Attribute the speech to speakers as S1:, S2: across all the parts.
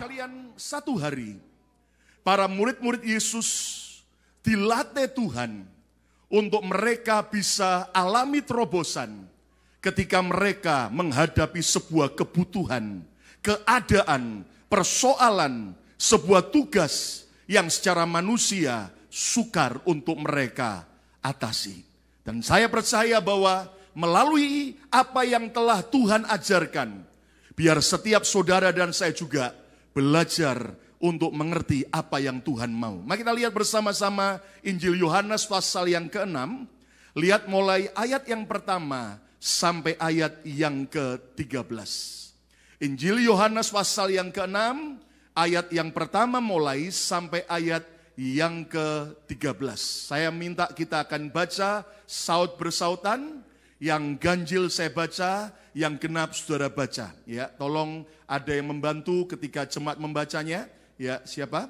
S1: sekalian, satu hari para murid-murid Yesus dilatih Tuhan untuk mereka bisa alami terobosan ketika mereka menghadapi sebuah kebutuhan, keadaan, persoalan, sebuah tugas yang secara manusia sukar untuk mereka atasi. Dan saya percaya bahwa melalui apa yang telah Tuhan ajarkan, biar setiap saudara dan saya juga belajar untuk mengerti apa yang Tuhan mau. Mari kita lihat bersama-sama Injil Yohanes pasal yang ke-6. Lihat mulai ayat yang pertama sampai ayat yang ke-13. Injil Yohanes pasal yang ke-6, ayat yang pertama mulai sampai ayat yang ke-13. Saya minta kita akan baca saut bersautan. Yang ganjil saya baca, yang genap saudara baca. Ya, tolong ada yang membantu ketika jemaat membacanya. Ya, siapa?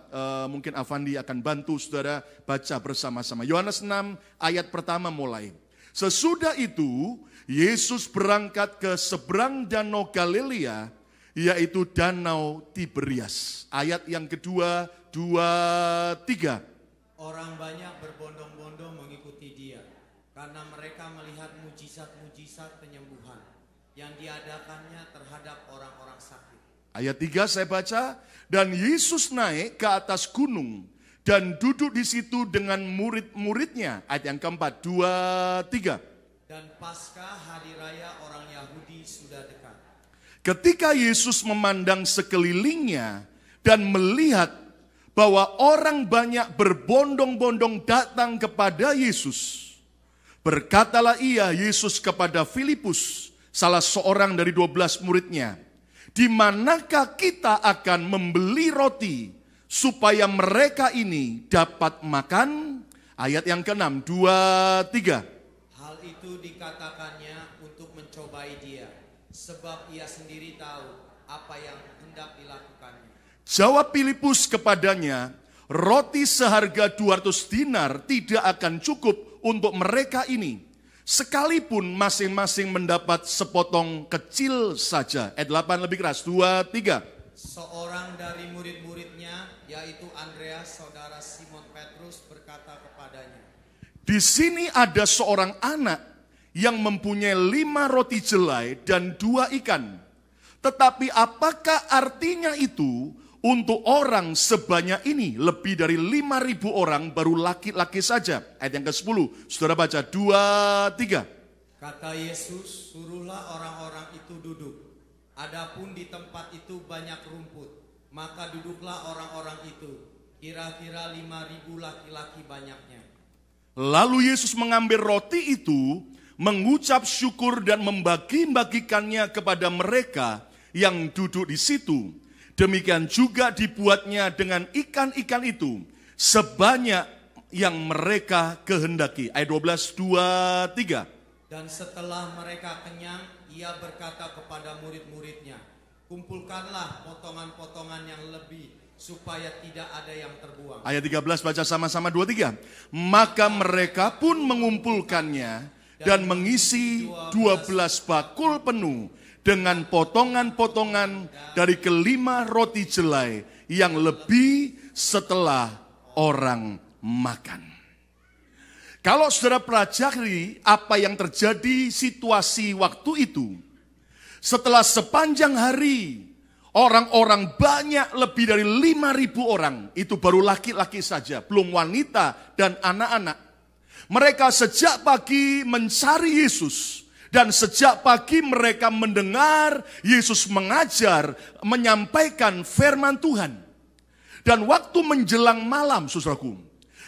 S1: Mungkin Avandi akan bantu saudara baca bersama-sama. Yohanes 6 ayat pertama mulai. Sesudah itu, Yesus berangkat ke seberang danau Galilea, yaitu danau Tiberias. Ayat yang kedua, 2, 3.
S2: Orang banyak berbondong-bondong mengikuti dia, karena mereka melihat mujizat-mujizat penyembuhan yang diadakannya terhadap orang-orang sakit.
S1: Ayat 3 saya baca, dan Yesus naik ke atas gunung dan duduk di situ dengan murid-muridnya. Ayat yang keempat, 2, 3.
S2: Dan Paskah hari raya orang Yahudi sudah dekat.
S1: Ketika Yesus memandang sekelilingnya dan melihat bahwa orang banyak berbondong-bondong datang kepada Yesus, berkatalah ia, Yesus, kepada Filipus, salah seorang dari 12 muridnya, di manakah kita akan membeli roti supaya mereka ini dapat makan? Ayat yang ke-6, 2, 3.
S2: Hal itu dikatakannya untuk mencobai dia, sebab ia sendiri tahu apa yang hendak dilakukannya.
S1: Jawab Filipus kepadanya, roti seharga 200 dinar tidak akan cukup untuk mereka ini, sekalipun masing-masing mendapat sepotong kecil saja. Ayat 8 lebih keras, 2, 3.
S2: Seorang dari murid-muridnya, yaitu Andreas, saudara Simon Petrus, berkata kepadanya,
S1: di sini ada seorang anak yang mempunyai 5 roti jelai dan 2 ikan. Tetapi apakah artinya itu untuk orang sebanyak ini? Lebih dari 5.000 orang baru laki-laki saja. Ayat yang ke-10, saudara baca, 2, 3.
S2: Kata Yesus, suruhlah orang-orang itu duduk. Adapun di tempat itu banyak rumput, maka duduklah orang-orang itu, kira-kira 5.000 laki-laki banyaknya.
S1: Lalu Yesus mengambil roti itu, mengucap syukur dan membagi-bagikannya kepada mereka yang duduk di situ. Demikian juga dibuatnya dengan ikan-ikan itu, sebanyak yang mereka kehendaki. Ayat 12, 2, 3.
S2: Dan setelah mereka kenyang, ia berkata kepada murid-muridnya, kumpulkanlah potongan-potongan yang lebih, supaya tidak ada yang terbuang.
S1: Ayat 13 baca sama-sama, 2, 3. Maka mereka pun mengumpulkannya dan mengisi 12 bakul penuh dengan potongan-potongan dari ke-5 roti jelai yang lebih setelah orang makan. Kalau saudara pelajari apa yang terjadi situasi waktu itu, setelah sepanjang hari orang-orang banyak, lebih dari 5.000 orang, itu baru laki-laki saja, belum wanita dan anak-anak. Mereka sejak pagi mencari Yesus. Dan sejak pagi mereka mendengar Yesus mengajar, menyampaikan firman Tuhan. Dan waktu menjelang malam, saudaraku,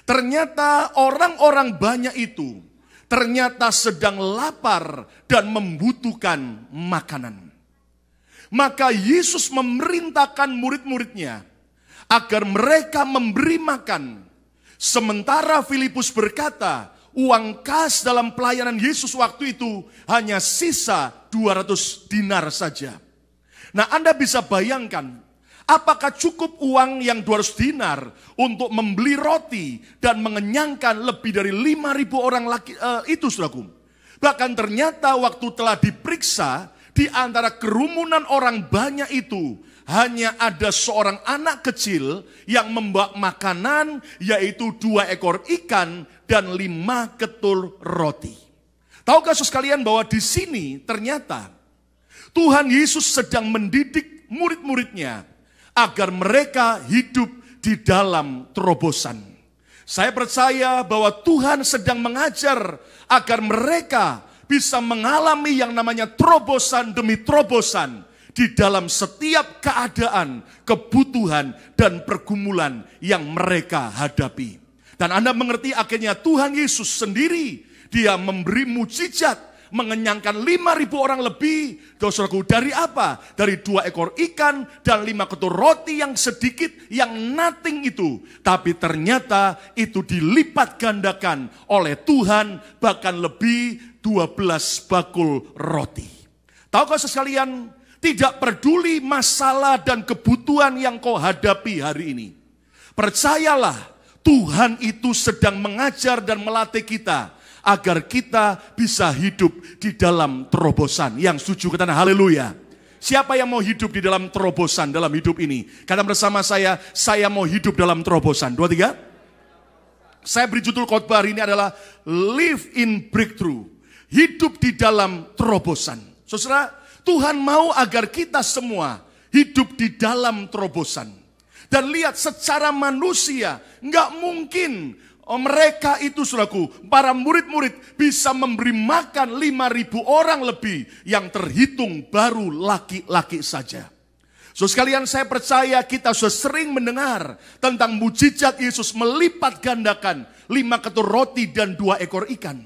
S1: ternyata orang-orang banyak itu ternyata sedang lapar dan membutuhkan makanan. Maka Yesus memerintahkan murid-muridnya agar mereka memberi makan. Sementara Filipus berkata, uang kas dalam pelayanan Yesus waktu itu hanya sisa 200 dinar saja. Nah, Anda bisa bayangkan, apakah cukup uang yang 200 dinar untuk membeli roti dan mengenyangkan lebih dari 5.000 orang itu, saudaraku? Bahkan ternyata waktu telah diperiksa di antara kerumunan orang banyak itu hanya ada seorang anak kecil yang membawa makanan, yaitu 2 ekor ikan dan 5 ketul roti. Tahukah saudara sekalian bahwa di sini ternyata Tuhan Yesus sedang mendidik murid-muridnya agar mereka hidup di dalam terobosan. Saya percaya bahwa Tuhan sedang mengajar agar mereka bisa mengalami yang namanya terobosan demi terobosan di dalam setiap keadaan, kebutuhan, dan pergumulan yang mereka hadapi. Dan Anda mengerti akhirnya Tuhan Yesus sendiri, dia memberi mujizat, mengenyangkan 5.000 orang lebih. Saudaraku, dari apa? Dari 2 ekor ikan dan 5 ketul roti yang sedikit, yang nothing itu. Tapi ternyata itu dilipat gandakan oleh Tuhan, bahkan lebih 12 bakul roti. Tahukah sekalian, tidak peduli masalah dan kebutuhan yang kau hadapi hari ini. Percayalah, Tuhan itu sedang mengajar dan melatih kita agar kita bisa hidup di dalam terobosan. Yang setuju katakan haleluya. Siapa yang mau hidup di dalam terobosan dalam hidup ini? Kata bersama saya mau hidup dalam terobosan. 2, 3. Saya beri judul khotbah hari ini adalah Live in Breakthrough. Hidup di dalam terobosan. Saudara, Tuhan mau agar kita semua hidup di dalam terobosan. Dan lihat secara manusia, nggak mungkin mereka itu, saudaraku, para murid-murid bisa memberi makan 5.000 orang lebih yang terhitung baru laki-laki saja. So sekalian, saya percaya kita sudah sering mendengar tentang mujizat Yesus melipat gandakan 5 ketul roti dan 2 ekor ikan.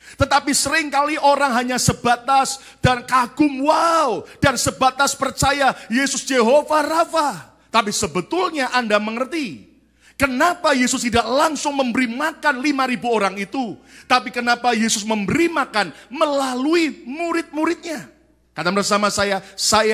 S1: Tetapi seringkali orang hanya sebatas dan kagum, wow, dan sebatas percaya Yesus Jehovah Rafa. Tapi sebetulnya Anda mengerti kenapa Yesus tidak langsung memberi makan 5.000 orang itu, tapi kenapa Yesus memberi makan melalui murid-muridnya. Kata bersama saya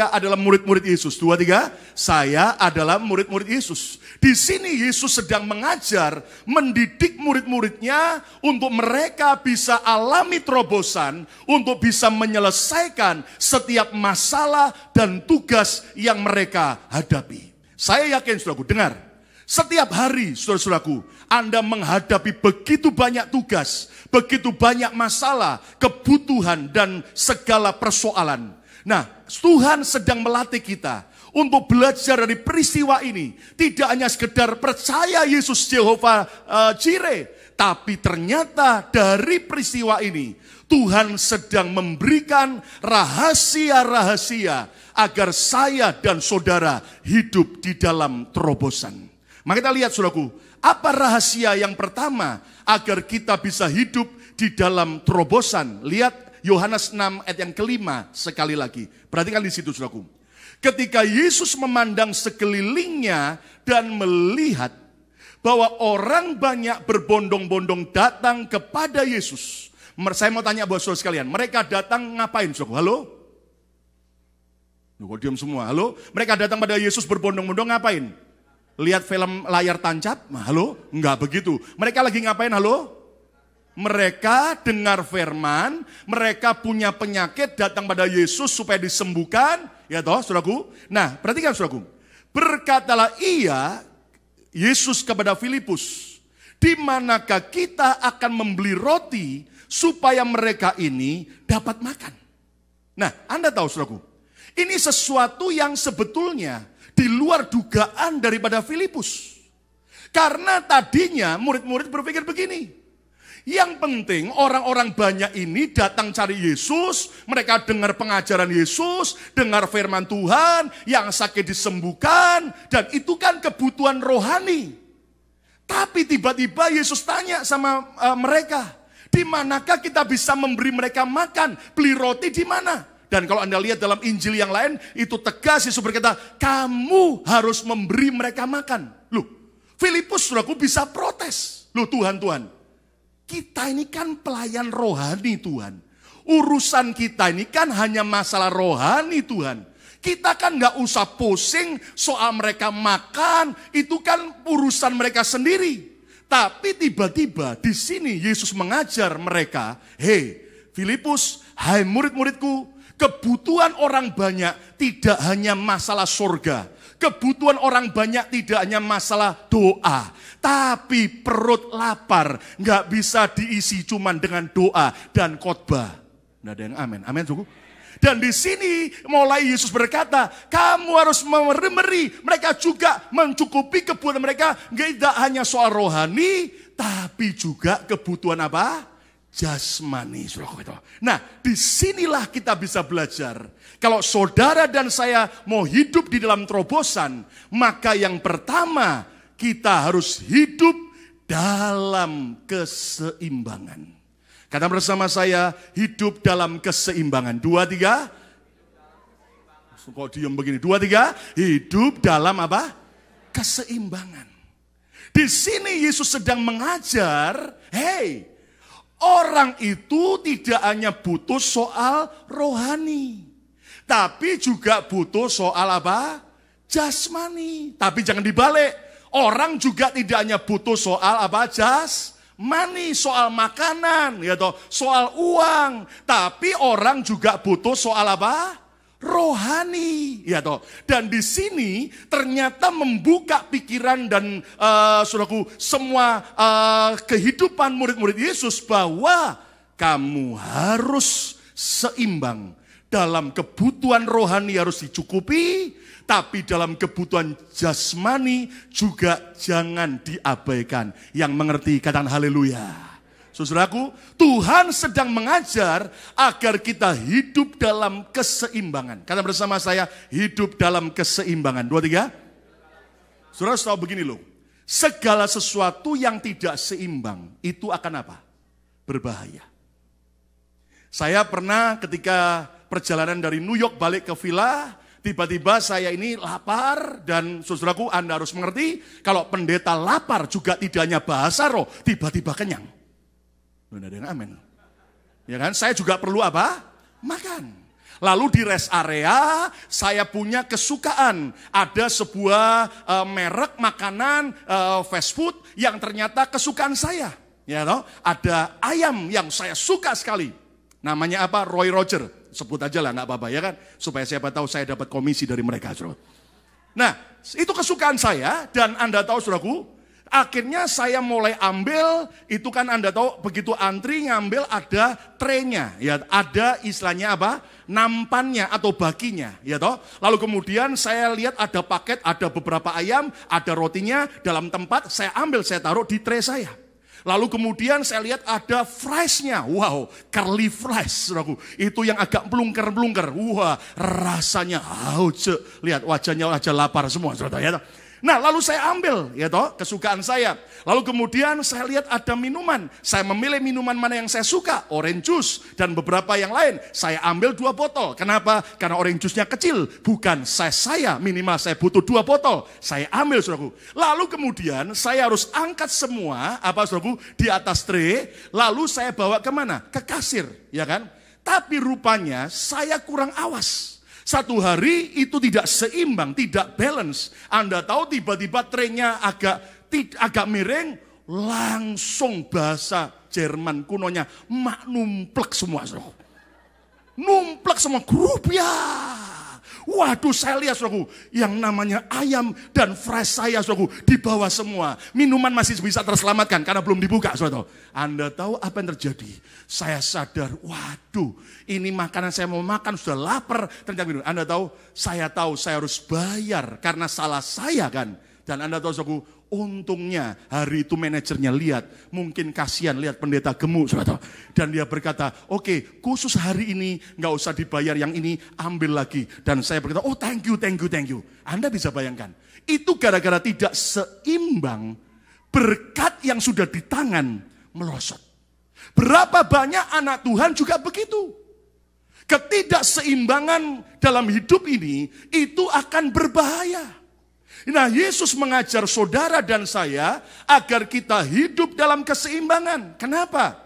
S1: adalah murid-murid Yesus. 2, 3, saya adalah murid-murid Yesus. Di sini Yesus sedang mengajar, mendidik murid-muridnya untuk mereka bisa alami terobosan, untuk bisa menyelesaikan setiap masalah dan tugas yang mereka hadapi. Saya yakin, saudaraku, dengar. Setiap hari, saudara-saudaraku, Anda menghadapi begitu banyak tugas, begitu banyak masalah, kebutuhan, dan segala persoalan. Nah, Tuhan sedang melatih kita untuk belajar dari peristiwa ini. Tidak hanya sekedar percaya Yesus Jehovah Jireh, tapi ternyata dari peristiwa ini, Tuhan sedang memberikan rahasia-rahasia agar saya dan saudara hidup di dalam terobosan. Maka kita lihat, saudaraku, apa rahasia yang pertama agar kita bisa hidup di dalam terobosan? Lihat Yohanes 6 ayat yang kelima sekali lagi. Perhatikan di situ, saudaraku. Ketika Yesus memandang sekelilingnya dan melihat bahwa orang banyak berbondong-bondong datang kepada Yesus. Saya mau tanya buat saudara sekalian, mereka datang ngapain, saudaraku? Halo? Kok diam semua? Halo? Mereka datang pada Yesus berbondong-bondong ngapain? Lihat film layar tancap? Halo? Enggak begitu. Mereka lagi ngapain? Halo? Mereka dengar firman, mereka punya penyakit, datang pada Yesus supaya disembuhkan. Ya toh, saudaraku? Nah, perhatikan, saudaraku. Berkatalah Yesus kepada Filipus, di manakah kita akan membeli roti supaya mereka ini dapat makan? Nah, Anda tahu, saudaraku, ini sesuatu yang sebetulnya di luar dugaan daripada Filipus. Karena tadinya murid-murid berpikir begini, yang penting orang-orang banyak ini datang cari Yesus, mereka dengar pengajaran Yesus, dengar firman Tuhan, yang sakit disembuhkan, dan itu kan kebutuhan rohani. Tapi tiba-tiba Yesus tanya sama mereka, di manakah kita bisa memberi mereka makan, beli roti di mana? Dan kalau Anda lihat dalam Injil yang lain, itu tegas Yesus berkata, kamu harus memberi mereka makan. Loh, Filipus, saudaraku, bisa protes. Loh, Tuhan, kita ini kan pelayan rohani, Tuhan. Urusan kita ini kan hanya masalah rohani, Tuhan. Kita kan gak usah pusing soal mereka makan, itu kan urusan mereka sendiri. Tapi tiba-tiba di sini Yesus mengajar mereka, hei Filipus, hai murid-muridku, Kebutuhan orang banyak tidak hanya masalah surga. Kebutuhan orang banyak tidak hanya masalah doa. Tapi perut lapar nggak bisa diisi cuman dengan doa dan khotbah. Nggak ada yang amin. Amin, suku. Dan di sini mulai Yesus berkata, kamu harus memberi mereka juga mencukupi kebutuhan mereka. Tidak hanya soal rohani, tapi juga kebutuhan apa? Jasmani. Nah, disinilah kita bisa belajar. Kalau saudara dan saya mau hidup di dalam terobosan, maka yang pertama kita harus hidup dalam keseimbangan. Kata bersama saya, hidup dalam keseimbangan. 2, 3. Kok diam begini? 2, 3. Hidup dalam apa? Keseimbangan. Di sini Yesus sedang mengajar, hey, orang itu tidak hanya butuh soal rohani, tapi juga butuh soal apa? Jasmani. Tapi jangan dibalik. Orang juga tidak hanya butuh soal apa? Jasmani, soal makanan, ya toh, soal uang. Tapi orang juga butuh soal apa? Rohani, ya toh. Dan di sini ternyata membuka pikiran dan saudaraku semua kehidupan murid-murid Yesus bahwa kamu harus seimbang. Dalam kebutuhan rohani harus dicukupi, tapi dalam kebutuhan jasmani juga jangan diabaikan. Yang mengerti katakan haleluya. Saudaraku, Tuhan sedang mengajar agar kita hidup dalam keseimbangan. Kata bersama saya, hidup dalam keseimbangan. 2, 3. Saudara tahu begini loh, segala sesuatu yang tidak seimbang itu akan apa? Berbahaya. Saya pernah ketika perjalanan dari New York balik ke villa, tiba-tiba saya ini lapar dan saudaraku Anda harus mengerti, kalau pendeta lapar juga tidak hanya bahasa roh, tiba-tiba kenyang. Ada yang amin. Ya kan? Saya juga perlu apa? Makan. Lalu di rest area saya punya kesukaan. Ada sebuah merek makanan fast food yang ternyata kesukaan saya. Ya toh? Ada ayam yang saya suka sekali. Namanya apa? Roy Roger. Sebut aja lah, nggak apa-apa ya kan? Supaya siapa tahu saya dapat komisi dari mereka. Saudara. Nah, itu kesukaan saya dan Anda tahu saudaraku, akhirnya saya mulai ambil, itu kan Anda tahu begitu antri ngambil ada traynya, ya ada istilahnya apa? Nampannya atau baginya, ya toh. Lalu kemudian saya lihat ada paket, ada beberapa ayam, ada rotinya dalam tempat, saya ambil, saya taruh di tray saya. Lalu kemudian saya lihat ada fries-nya. Wow, curly fries, saudaraku. Itu yang agak pelungker-pelungker. Wah, rasanya haus. Lihat wajahnya wajah lapar semua, saudara ya. Nah, lalu saya ambil, ya toh, kesukaan saya. Lalu kemudian saya lihat ada minuman. Saya memilih minuman mana yang saya suka, orange juice dan beberapa yang lain. Saya ambil 2 botol. Kenapa? Karena orange juice-nya kecil, bukan saya minimal saya butuh 2 botol. Saya ambil, saudaraku. Lalu kemudian saya harus angkat semua, apa saudaraku, di atas tray. Lalu saya bawa kemana? Ke kasir, ya kan? Tapi rupanya saya kurang awas. Satu hari itu tidak seimbang, tidak balance. Anda tahu tiba-tiba trennya agak miring, langsung bahasa Jerman kunonya, mak numplek semua. Numplek semua, grup ya. Waduh, saya lihat saudaraku, yang namanya ayam dan fries saya saudaraku di bawah semua. Minuman masih bisa terselamatkan karena belum dibuka saudara. Anda tahu apa yang terjadi? Saya sadar, waduh, ini makanan saya mau makan sudah lapar. Ternyata Anda tahu saya harus bayar karena salah saya kan. Dan Anda tahu saudaraku, untungnya hari itu manajernya lihat, mungkin kasihan lihat pendeta gemuk, saudara. Dan dia berkata, oke, khusus hari ini nggak usah dibayar yang ini, ambil lagi. Dan saya berkata, oh thank you. Anda bisa bayangkan, itu gara-gara tidak seimbang, berkat yang sudah di tangan melosot. Berapa banyak anak Tuhan juga begitu. Ketidakseimbangan dalam hidup ini, itu akan berbahaya. Nah, Yesus mengajar saudara dan saya agar kita hidup dalam keseimbangan. Kenapa?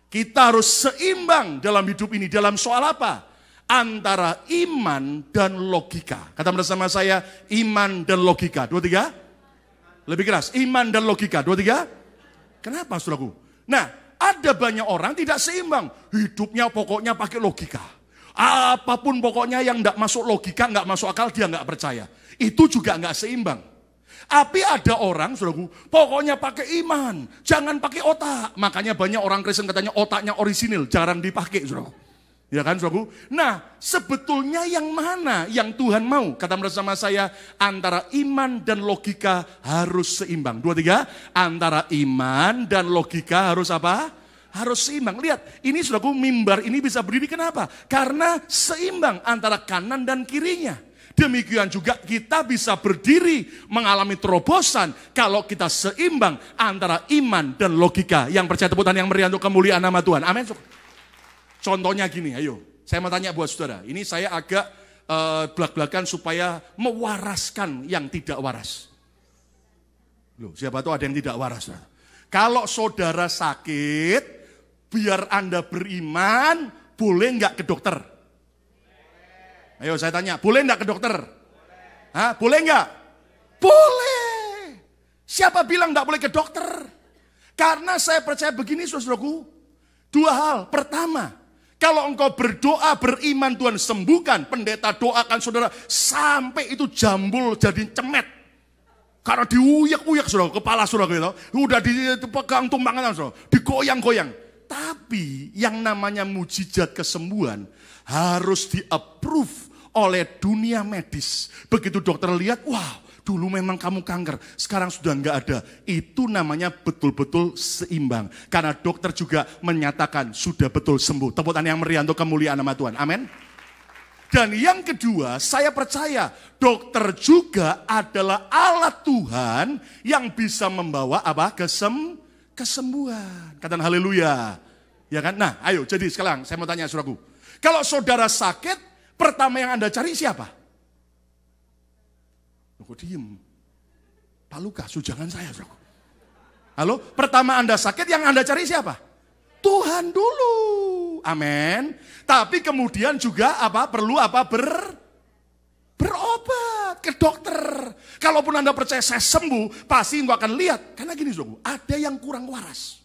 S1: Kita harus seimbang dalam hidup ini. Dalam soal apa? Antara iman dan logika. Kata bersama saya, iman dan logika. 2, 3. Lebih keras, iman dan logika. 2, 3. Kenapa, saudaraku? Nah, ada banyak orang tidak seimbang. Hidupnya pokoknya pakai logika. Apapun pokoknya yang nggak masuk logika, nggak masuk akal, dia nggak percaya. Itu juga nggak seimbang. Tapi ada orang, saudaraku, pokoknya pakai iman, jangan pakai otak. Makanya banyak orang Kristen katanya otaknya orisinil, jarang dipakai, saudaraku. Ya kan, saudaraku? Nah, sebetulnya yang mana yang Tuhan mau? Kata bersama saya, antara iman dan logika harus seimbang. 2, 3, antara iman dan logika harus apa? Harus seimbang. Lihat, ini saudaraku, mimbar ini bisa berdiri kenapa? Karena seimbang antara kanan dan kirinya. Demikian juga kita bisa berdiri mengalami terobosan kalau kita seimbang antara iman dan logika. Yang percaya tepuk tangan yang meriah untuk kemuliaan nama Tuhan. Amin. Contohnya gini, ayo. Saya mau tanya buat saudara. Ini saya agak belak-belakan supaya mewaraskan yang tidak waras. Loh, siapa tahu ada yang tidak waras. Kalau saudara sakit, biar Anda beriman, boleh nggak ke dokter? Ayo saya tanya, boleh nggak ke dokter? Hah, boleh nggak? Boleh. Siapa bilang nggak boleh ke dokter? Karena saya percaya begini, saudaraku. 2 hal. Pertama, kalau engkau berdoa, beriman Tuhan sembuhkan, pendeta doakan saudara sampai itu jambul jadi cemet. Karena diuyak-uyak saudara, kepala saudara gitu. Udah dipegang tumpangan saudara, digoyang-goyang. Tapi yang namanya mujizat kesembuhan harus di-approve oleh dunia medis. Begitu dokter lihat, wow, dulu memang kamu kanker, sekarang sudah enggak ada. Itu namanya betul-betul seimbang. Karena dokter juga menyatakan sudah betul sembuh. Tepuk tangan yang meriah untuk kemuliaan nama Tuhan. Amin. Dan yang kedua, saya percaya dokter juga adalah alat Tuhan yang bisa membawa apa? Kesembuhan. Katakan haleluya. Ya kan? Nah, ayo jadi sekarang saya mau tanya saudaraku. Kalau saudara sakit, pertama yang Anda cari siapa? Kok diem? Pak Lukas, jangan saya, saudaraku. Halo? Pertama Anda sakit, yang Anda cari siapa? Tuhan dulu. Amin. Tapi kemudian juga perlu berobat ke dokter. Kalaupun Anda percaya saya sembuh, pasti Anda akan lihat. Karena gini, saudaraku, ada yang kurang waras.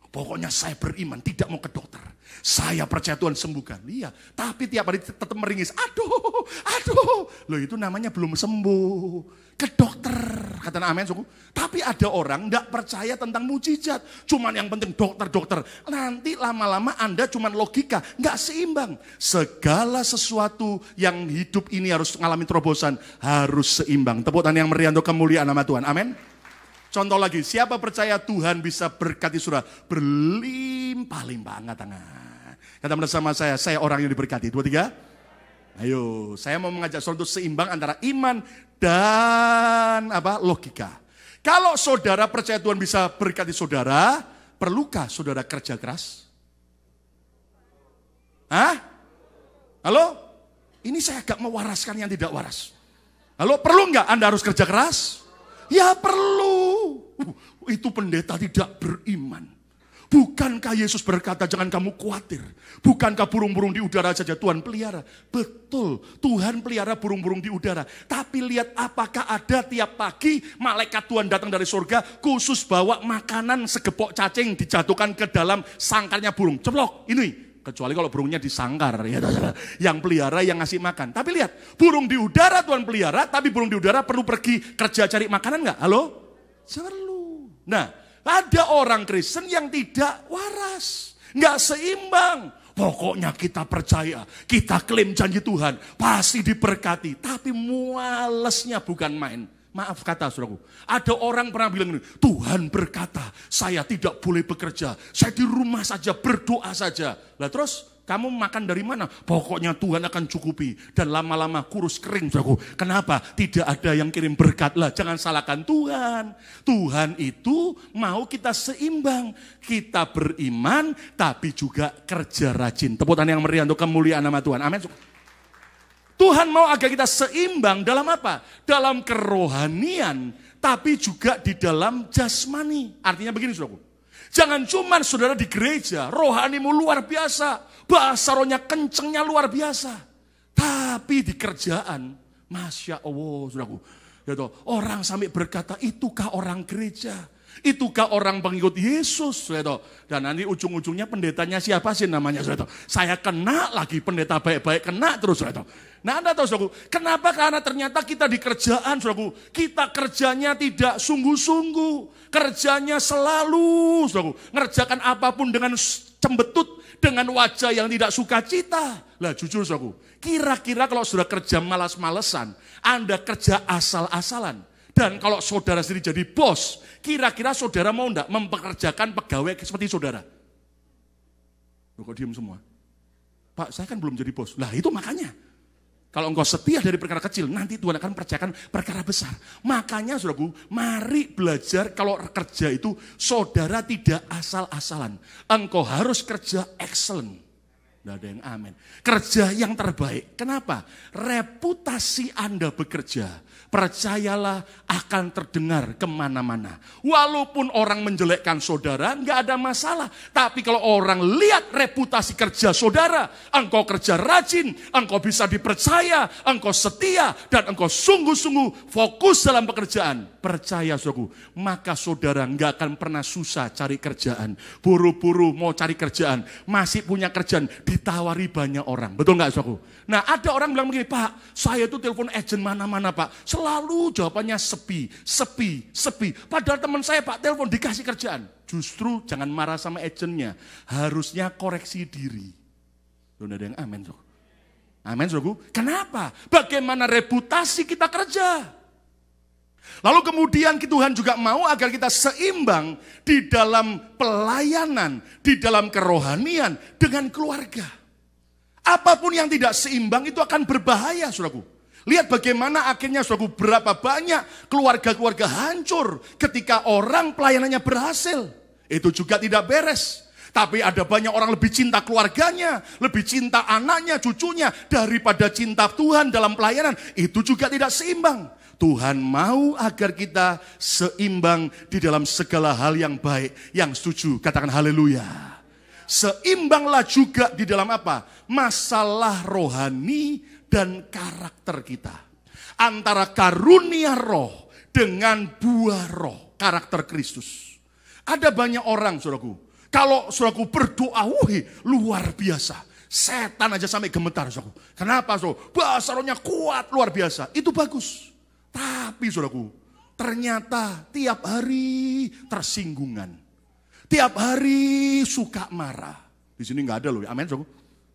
S1: Pokoknya saya beriman, tidak mau ke dokter. Saya percaya Tuhan sembuhkan. Iya, tapi tiap hari tetap meringis. Aduh. Loh itu namanya belum sembuh. Ke dokter. Kata amin, suku. Tapi ada orang tidak percaya tentang mujizat. Cuman yang penting dokter. Nanti lama-lama Anda cuman logika. Nggak seimbang. Segala sesuatu yang hidup ini harus mengalami terobosan. Harus seimbang. Tepuk tangan yang meriah untuk kemuliaan nama Tuhan. Amin. Contoh lagi, siapa percaya Tuhan bisa berkati saudara? Berlimpah-limpah, angkat tangan. Kata bersama saya orang yang diberkati. 2, 3. Ayo, saya mau mengajak saudara untuk seimbang antara iman dan logika. Kalau saudara percaya Tuhan bisa berkati saudara, perlukah saudara kerja keras? Hah? Halo? Ini saya agak mewaraskan yang tidak waras. Halo, perlu nggak Anda harus kerja keras? Ya perlu. Itu pendeta tidak beriman. Bukankah Yesus berkata jangan kamu khawatir. Bukankah burung-burung di udara saja Tuhan pelihara. Betul, Tuhan pelihara burung-burung di udara. Tapi lihat apakah ada tiap pagi malaikat Tuhan datang dari surga khusus bawa makanan segepok cacing dijatuhkan ke dalam sangkarnya burung. Ceplok, ini. Kecuali kalau burungnya disangkar, ya, yang pelihara yang ngasih makan. Tapi lihat, burung di udara Tuhan pelihara, tapi burung di udara perlu pergi kerja cari makanan nggak? Halo? Perlu. Nah, ada orang Kristen yang tidak waras, nggak seimbang. Pokoknya kita percaya, kita klaim janji Tuhan, pasti diberkati. Tapi mualesnya bukan main. Maaf kata saudaraku, ada orang pernah bilang, Tuhan berkata saya tidak boleh bekerja, saya di rumah saja berdoa saja. Lah terus kamu makan dari mana? Pokoknya Tuhan akan cukupi. Dan lama-lama kurus kering saudaraku. Kenapa? Tidak ada yang kirim berkat. Lah jangan salahkan Tuhan. Tuhan itu mau kita seimbang. Kita beriman tapi juga kerja rajin. Tepuk tangan yang meriah untuk kemuliaan nama Tuhan. Amin. Tuhan mau agar kita seimbang dalam apa? Dalam kerohanian, tapi juga di dalam jasmani. Artinya begini saudaraku. Jangan cuma saudara di gereja, rohanimu luar biasa. Bahasa rohnya kencengnya luar biasa. Tapi di kerjaan, Masya Allah saudaraku. Orang sampai berkata, itukah orang gereja? Itukah orang pengikut Yesus? Dan nanti ujung-ujungnya pendetanya siapa sih namanya? Saya kena lagi, pendeta baik-baik kena terus. Nah, Anda tahu, saudaraku, kenapa? Karena ternyata kita di kerjaan, saudaraku, kita kerjanya tidak sungguh-sungguh. Kerjanya selalu, saudaraku, ngerjakan apapun dengan cembetut, dengan wajah yang tidak sukacita. Lah jujur, saudaraku, kira-kira kalau sudah kerja malas-malesan, Anda kerja asal-asalan. Dan kalau saudara sendiri jadi bos, kira-kira saudara mau enggak mempekerjakan pegawai seperti saudara? Loh, kok diem semua? Pak, saya kan belum jadi bos. Lah itu makanya. Kalau engkau setia dari perkara kecil, nanti Tuhan akan percayakan perkara besar. Makanya saudaraku, mari belajar kalau kerja itu saudara tidak asal-asalan. Engkau harus kerja excellent. Tidak ada yang amin. Kerja yang terbaik. Kenapa? Reputasi Anda bekerja, percayalah akan terdengar kemana-mana. Walaupun orang menjelekkan saudara, nggak ada masalah. Tapi kalau orang lihat reputasi kerja saudara, engkau kerja rajin, engkau bisa dipercaya, engkau setia, dan engkau sungguh-sungguh fokus dalam pekerjaan. Percaya saudaraku, maka saudara nggak akan pernah susah cari kerjaan. Buru-buru mau cari kerjaan, masih punya kerjaan, ditawari banyak orang. Betul nggak saudaraku? Nah, ada orang bilang begini, Pak, saya itu telepon agent mana-mana, Pak. Selalu jawabannya sepi. Padahal teman saya, Pak, telepon dikasih kerjaan. Justru jangan marah sama agentnya. Harusnya koreksi diri. Belum ada yang amin, saudaraku. Amin, saudaraku. Kenapa? Bagaimana reputasi kita kerja? Lalu kemudian Tuhan juga mau agar kita seimbang di dalam pelayanan, di dalam kerohanian dengan keluarga. Apapun yang tidak seimbang itu akan berbahaya, saudaraku. Lihat bagaimana akhirnya, saudaraku, berapa banyak keluarga-keluarga hancur ketika orang pelayanannya berhasil. Itu juga tidak beres. Tapi ada banyak orang lebih cinta keluarganya, lebih cinta anaknya, cucunya, daripada cinta Tuhan dalam pelayanan. Itu juga tidak seimbang. Tuhan mau agar kita seimbang di dalam segala hal yang baik, yang setuju. Katakan haleluya. Seimbanglah juga di dalam apa? Masalah rohani dan karakter kita. Antara karunia roh dengan buah roh, karakter Kristus. Ada banyak orang, saudaraku, kalau saudaraku berdoa, luar biasa. Setan aja sampai gemetar, saudaraku. Kenapa, saudaraku? Bahasa rohnya kuat, luar biasa. Itu bagus. Tapi saudaraku, ternyata tiap hari tersinggungan. Tiap hari suka marah. Di sini nggak ada loh, amin saudaraku.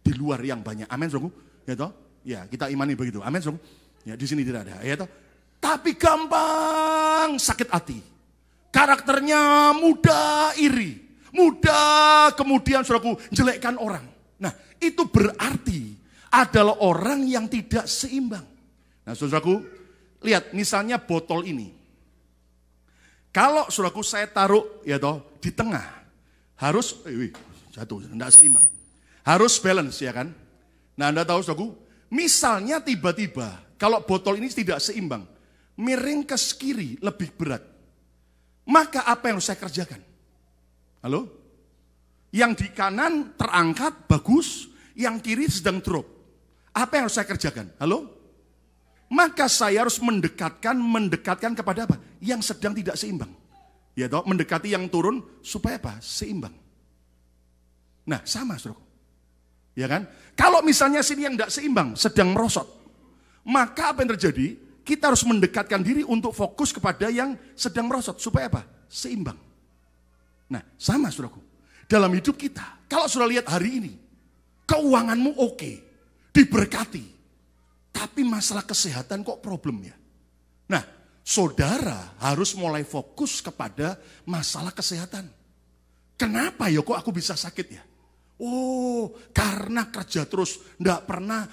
S1: Di luar yang banyak, amin saudaraku. Ya toh? Ya, kita imani begitu, amin saudaraku. Ya, di sini tidak ada, ya toh. Tapi gampang sakit hati. Karakternya mudah iri. Mudah kemudian saudaraku jelekkan orang. Nah, itu berarti adalah orang yang tidak seimbang. Nah, saudaraku, lihat misalnya botol ini. Kalau saudaraku saya taruh ya toh di tengah, harus jatuh, tidak seimbang. Harus balance ya kan. Nah, Anda tahu saudaraku, misalnya tiba-tiba kalau botol ini tidak seimbang, miring ke kiri lebih berat. Maka apa yang harus saya kerjakan? Halo? Yang di kanan terangkat bagus, yang kiri sedang drop. Apa yang harus saya kerjakan? Halo? Maka saya harus mendekatkan kepada apa? Yang sedang tidak seimbang. Ya toh, mendekati yang turun supaya apa? Seimbang. Nah, sama saudaraku. Ya kan? Kalau misalnya sini yang tidak seimbang, sedang merosot. Maka apa yang terjadi? Kita harus mendekatkan diri untuk fokus kepada yang sedang merosot. Supaya apa? Seimbang. Nah, sama saudaraku. Dalam hidup kita, kalau sudah lihat hari ini, keuanganmu oke, diberkati. Tapi masalah kesehatan kok problem ya? Nah, saudara harus mulai fokus kepada masalah kesehatan. Kenapa ya kok aku bisa sakit ya? Oh, karena kerja terus, enggak pernah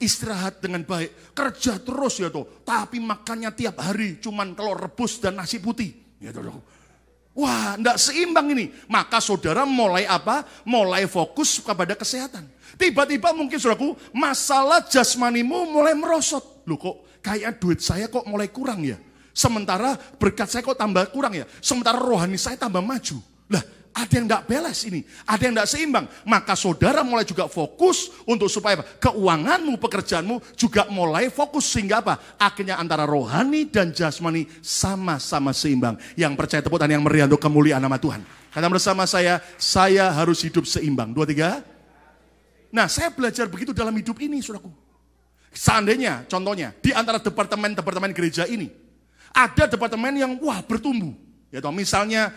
S1: istirahat dengan baik. Kerja terus ya toh, tapi makannya tiap hari cuman telur rebus dan nasi putih. Ya toh. Wah, enggak seimbang ini. Maka saudara mulai apa? Mulai fokus kepada kesehatan. Tiba-tiba mungkin saudaraku, masalah jasmanimu mulai merosot. Loh kok kayak duit saya kok mulai kurang ya? Sementara berkat saya kok tambah kurang ya? Sementara rohani saya tambah maju. Lah, ada yang tidak beres ini, ada yang tidak seimbang. Maka saudara mulai juga fokus untuk supaya keuanganmu, pekerjaanmu juga mulai fokus. Sehingga apa? Akhirnya antara rohani dan jasmani sama-sama seimbang. Yang percaya tepuk tangan yang meriah untuk kemuliaan nama Tuhan. Kata bersama saya harus hidup seimbang. 2, 3. Nah, saya belajar begitu dalam hidup ini, saudaraku. Seandainya, contohnya, di antara departemen-departemen gereja ini, ada departemen yang bertumbuh. Ya toh, misalnya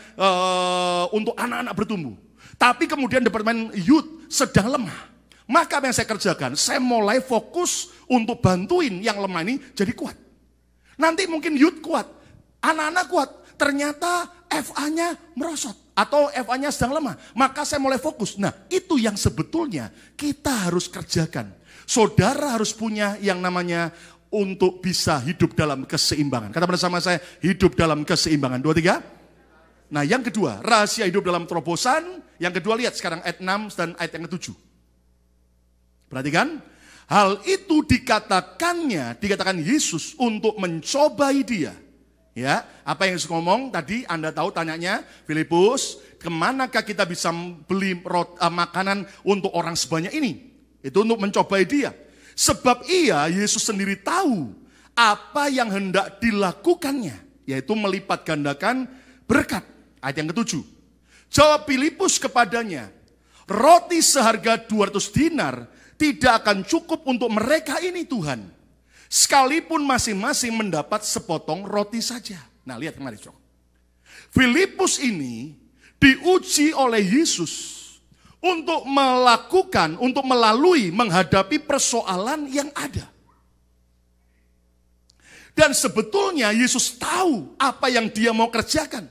S1: untuk anak-anak bertumbuh. Tapi kemudian departemen youth sedang lemah. Maka apa yang saya kerjakan? Saya mulai fokus untuk bantuin yang lemah ini jadi kuat. Nanti mungkin youth kuat, anak-anak kuat. Ternyata FA-nya merosot atau FA-nya sedang lemah. Maka saya mulai fokus. Nah, itu yang sebetulnya kita harus kerjakan. Saudara harus punya yang namanya untuk bisa hidup dalam keseimbangan. Kata bersama saya, hidup dalam keseimbangan. 2, 3. Nah, yang kedua, rahasia hidup dalam terobosan. Yang kedua, lihat sekarang ayat 6 dan ayat yang ke-7. Perhatikan, hal itu dikatakan Yesus untuk mencobai dia. Ya, apa yang Yesus ngomong tadi, Anda tahu tanyanya, Filipus, kemanakah kita bisa beli makanan untuk orang sebanyak ini? Itu untuk mencobai dia. Sebab Yesus sendiri tahu apa yang hendak dilakukannya, yaitu melipat gandakan berkat. Ayat yang ke-7. Jawab Filipus kepadanya, roti seharga 200 dinar tidak akan cukup untuk mereka ini Tuhan. Sekalipun masing-masing mendapat sepotong roti saja. Nah, lihat kemarin. Filipus ini diuji oleh Yesus untuk melalui, menghadapi persoalan yang ada. Dan sebetulnya Yesus tahu apa yang dia mau kerjakan.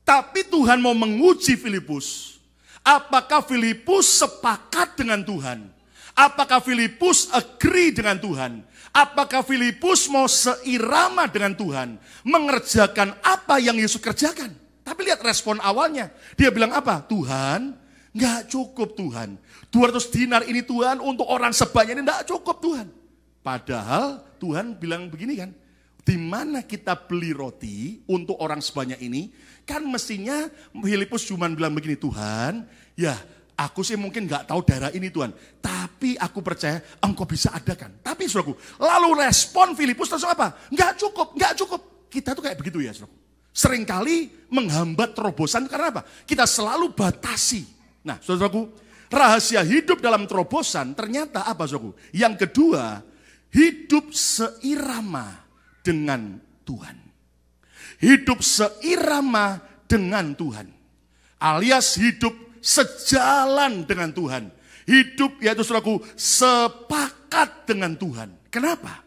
S1: Tapi Tuhan mau menguji Filipus. Apakah Filipus sepakat dengan Tuhan? Apakah Filipus agree dengan Tuhan? Apakah Filipus mau seirama dengan Tuhan? Mengerjakan apa yang Yesus kerjakan? Tapi lihat respon awalnya. Dia bilang apa? Tuhan, nggak cukup Tuhan. 200 dinar ini Tuhan untuk orang sebanyak ini nggak cukup Tuhan. Padahal Tuhan bilang begini kan, di mana kita beli roti untuk orang sebanyak ini, kan mestinya Filipus cuma bilang begini, Tuhan, ya aku sih mungkin nggak tahu daerah ini Tuhan, tapi aku percaya Engkau bisa adakan. Tapi saudaraku, lalu respon Filipus terus apa? Nggak cukup. Kita tuh kayak begitu ya saudaraku. Seringkali menghambat terobosan karena apa? Kita selalu batasi. Nah, saudaraku, rahasia hidup dalam terobosan ternyata apa, saudaraku? Yang kedua, hidup seirama dengan Tuhan. Hidup seirama dengan Tuhan. Alias hidup sejalan dengan Tuhan. Hidup, yaitu saudaraku, sepakat dengan Tuhan. Kenapa?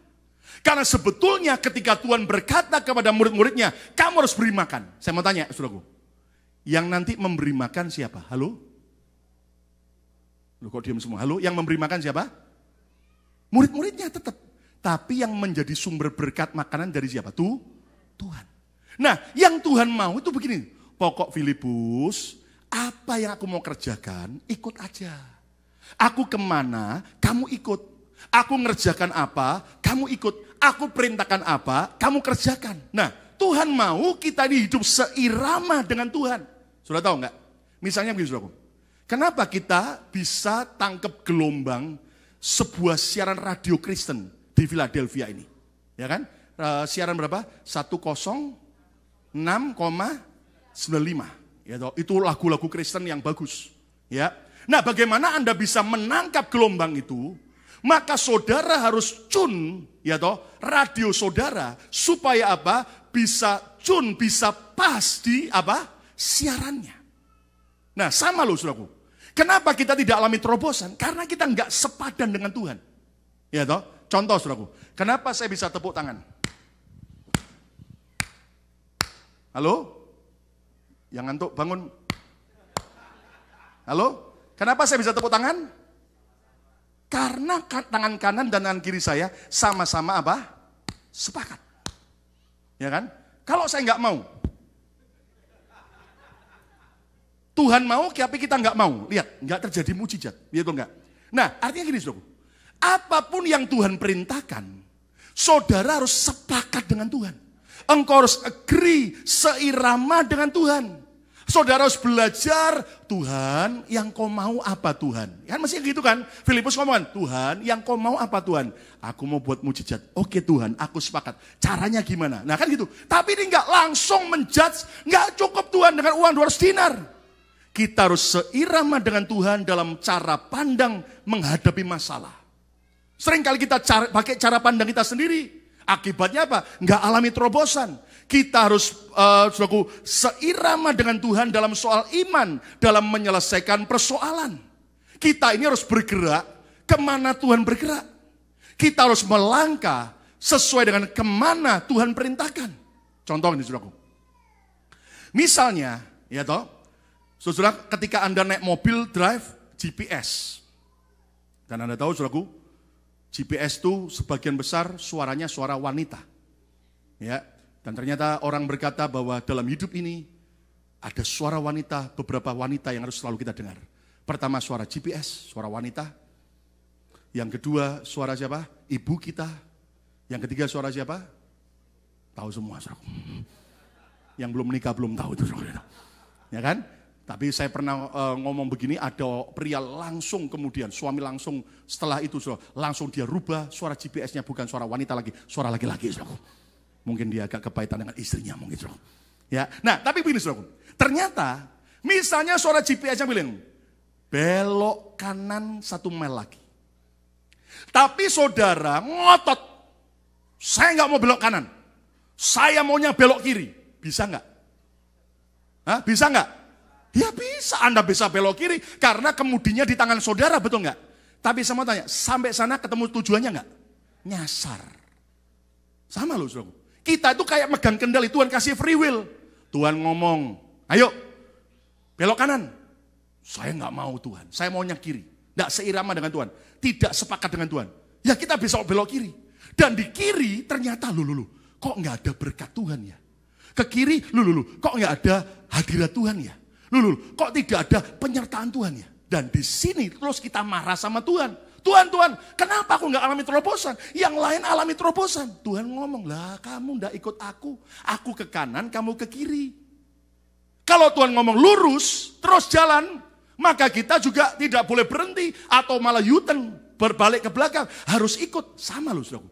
S1: Karena sebetulnya ketika Tuhan berkata kepada murid-muridnya, kamu harus beri makan. Saya mau tanya, saudaraku, yang nanti memberi makan siapa? Halo? Loh, kok diam semua? Halo, yang memberi makan siapa? Murid-muridnya tetap. Tapi yang menjadi sumber berkat makanan dari siapa? Tuhan. Nah, yang Tuhan mau itu begini. Pokok Filipus, apa yang aku mau kerjakan, ikut aja. Aku kemana, kamu ikut. Aku ngerjakan apa, kamu ikut. Aku perintahkan apa, kamu kerjakan. Nah, Tuhan mau kita hidup seirama dengan Tuhan. Sudah tahu enggak? Misalnya begini, saudaraku. Kenapa kita bisa tangkap gelombang sebuah siaran radio Kristen di Philadelphia ini? Ya kan? Siaran berapa? 106,95. Ya, itu lagu-lagu Kristen yang bagus. Ya. Nah, bagaimana Anda bisa menangkap gelombang itu? Maka saudara harus tune, ya toh, radio saudara supaya apa? Bisa tune, bisa pas di apa? Siarannya. Nah, sama loh saudaraku. Kenapa kita tidak alami terobosan? Karena kita nggak sepadan dengan Tuhan. Ya toh? Contoh saudaraku. Kenapa saya bisa tepuk tangan? Halo? Yang ngantuk bangun. Halo? Kenapa saya bisa tepuk tangan? Karena tangan kanan dan tangan kiri saya sama-sama apa? Sepakat. Ya kan? Kalau saya nggak mau, Tuhan mau, tapi kita nggak mau. Lihat, nggak terjadi mujizat. Lihat enggak? Nah, artinya gini, saudara. Apapun yang Tuhan perintahkan, saudara harus sepakat dengan Tuhan. Engkau harus agree, seirama dengan Tuhan. Saudara harus belajar, Tuhan yang kau mau apa Tuhan? Kan mesti gitu kan? Filipus ngomong, Tuhan yang kau mau apa Tuhan? Aku mau buat mujizat. Oke Tuhan, aku sepakat. Caranya gimana? Nah kan gitu. Tapi ini enggak langsung menjudge. Enggak cukup Tuhan dengan uang 200 dinar. Kita harus seirama dengan Tuhan dalam cara pandang menghadapi masalah. Seringkali kita pakai cara pandang kita sendiri. Akibatnya apa? Enggak alami terobosan. Kita harus seirama dengan Tuhan dalam soal iman, dalam menyelesaikan persoalan. Kita ini harus bergerak kemana Tuhan bergerak. Kita harus melangkah sesuai dengan kemana Tuhan perintahkan. Contoh ini saudaraku. Misalnya, ya toh, saudara ketika Anda naik mobil drive GPS. Dan Anda tahu saudaraku, GPS itu sebagian besar suaranya suara wanita. Ya. Dan ternyata orang berkata bahwa dalam hidup ini ada suara wanita, beberapa wanita yang harus selalu kita dengar. Pertama suara GPS, suara wanita. Yang kedua suara siapa? Ibu kita. Yang ketiga suara siapa? Tahu semua, saudara. Yang belum menikah belum tahu itu, saudara. Ya kan? Tapi saya pernah ngomong begini, ada pria langsung kemudian, suami langsung setelah itu, saudara, langsung dia rubah suara GPS-nya bukan suara wanita lagi, suara laki-laki, saudara. Mungkin dia agak kepahitan dengan istrinya mungkin, saudara. Ya. Nah, tapi begini, saudara. Ternyata misalnya suara GPS-nya bilang belok kanan 1 mil lagi. Tapi saudara ngotot, saya nggak mau belok kanan, saya maunya belok kiri. Bisa nggak? Hah? Bisa nggak? Ya bisa, Anda bisa belok kiri karena kemudinya di tangan saudara, betul nggak? Tapi saya mau tanya, sampai sana ketemu tujuannya nggak? Nyasar. Sama loh, saudara. Kita itu kayak megang kendali, Tuhan kasih free will. Tuhan ngomong, ayo belok kanan. Saya nggak mau Tuhan, saya maunya kiri. Nggak seirama dengan Tuhan, tidak sepakat dengan Tuhan. Ya kita bisa belok kiri. Dan di kiri ternyata kok nggak ada berkat Tuhan ya? Ke kiri, kok nggak ada hadirat Tuhan ya? Kok tidak ada penyertaan Tuhan ya? Dan di sini terus kita marah sama Tuhan. Tuhan, kenapa aku nggak alami terobosan? Yang lain alami terobosan. Tuhan ngomong, lah kamu nggak ikut aku ke kanan, kamu ke kiri. Kalau Tuhan ngomong lurus, terus jalan, maka kita juga tidak boleh berhenti atau malah U-turn, berbalik ke belakang, harus ikut. Sama loh, saudaraku.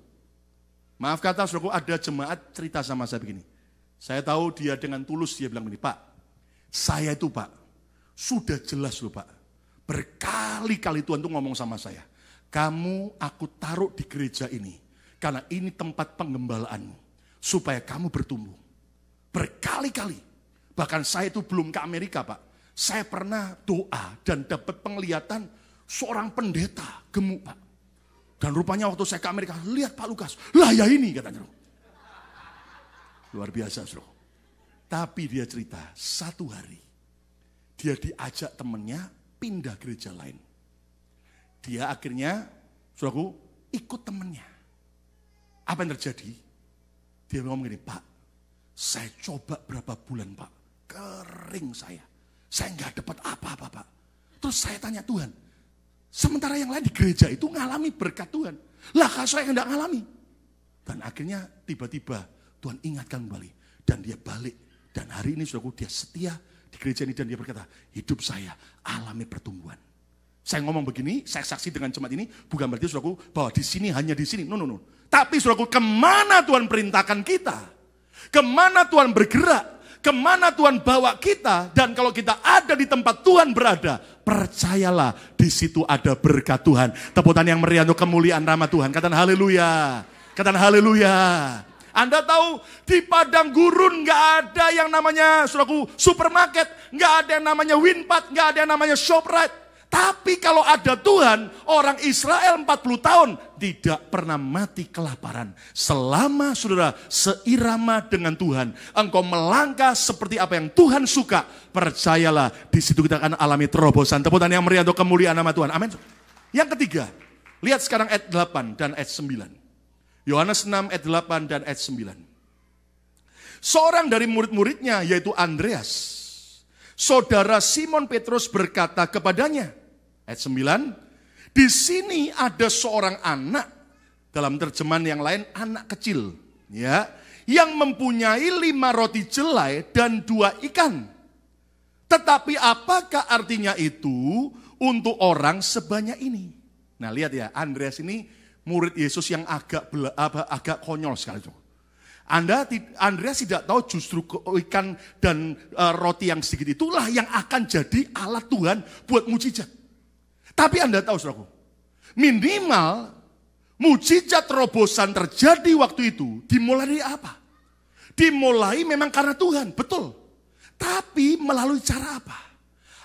S1: Maaf kata, saudaraku, ada jemaat cerita sama saya begini. Saya tahu dia dengan tulus, dia bilang begini, Pak, saya itu Pak, sudah jelas loh Pak, berkali-kali Tuhan tuh ngomong sama saya. Kamu aku taruh di gereja ini karena ini tempat penggembalaanmu supaya kamu bertumbuh. Berkali-kali. Bahkan saya itu belum ke Amerika, Pak. Saya pernah doa dan dapat penglihatan seorang pendeta gemuk, Pak. Dan rupanya waktu saya ke Amerika, lihat Pak Lukas, lah ya ini katanya. Luar biasa, Saudara. Tapi dia cerita, satu hari dia diajak temannya pindah gereja lain. Dia akhirnya, saudaraku, ikut temannya. Apa yang terjadi? Dia ngomong gini, Pak, saya coba berapa bulan Pak, kering saya nggak dapat apa-apa Pak. Terus saya tanya Tuhan, sementara yang lain di gereja itu ngalami berkat Tuhan, lah kalau saya nggak ngalami. Dan akhirnya tiba-tiba Tuhan ingatkan kembali, dan dia balik. Dan hari ini saudaraku, dia setia di gereja ini dan dia berkata, hidup saya alami pertumbuhan. Saya ngomong begini, saya saksi dengan jemaat ini, bukan berarti saudaraku bahwa di sini hanya di sini. No. Tapi saudaraku, kemana Tuhan perintahkan kita? Kemana Tuhan bergerak? Kemana Tuhan bawa kita? Dan kalau kita ada di tempat Tuhan berada, percayalah di situ ada berkat Tuhan. Tepuk tangan yang meriah untuk kemuliaan nama Tuhan. Katakan haleluya. Katakan haleluya. Anda tahu di padang gurun nggak ada yang namanya saudaraku supermarket, nggak ada yang namanya Winmart, nggak ada yang namanya Shoprite. Tapi kalau ada Tuhan, orang Israel 40 tahun tidak pernah mati kelaparan. Selama saudara seirama dengan Tuhan, engkau melangkah seperti apa yang Tuhan suka, percayalah di situ kita akan alami terobosan. Tepuk tangan yang meriah untuk kemuliaan nama Tuhan. Amin. Yang ketiga, lihat sekarang ayat 8 dan ayat 9. Yohanes 6 ayat 8 dan ayat 9. Seorang dari murid-muridnya yaitu Andreas, saudara Simon Petrus berkata kepadanya, ayat 9, di sini ada seorang anak, dalam terjemahan yang lain anak kecil, ya, yang mempunyai 5 roti jelai dan 2 ikan. Tetapi apakah artinya itu untuk orang sebanyak ini? Nah lihat ya, Andreas ini murid Yesus yang agak konyol sekali. Andreas tidak tahu justru ikan dan roti yang sedikit itulah yang akan jadi alat Tuhan buat mujizat. Tapi Anda tahu saudaraku, minimal mujizat terobosan terjadi waktu itu dimulai dari apa? Dimulai memang karena Tuhan, betul. Tapi melalui cara apa?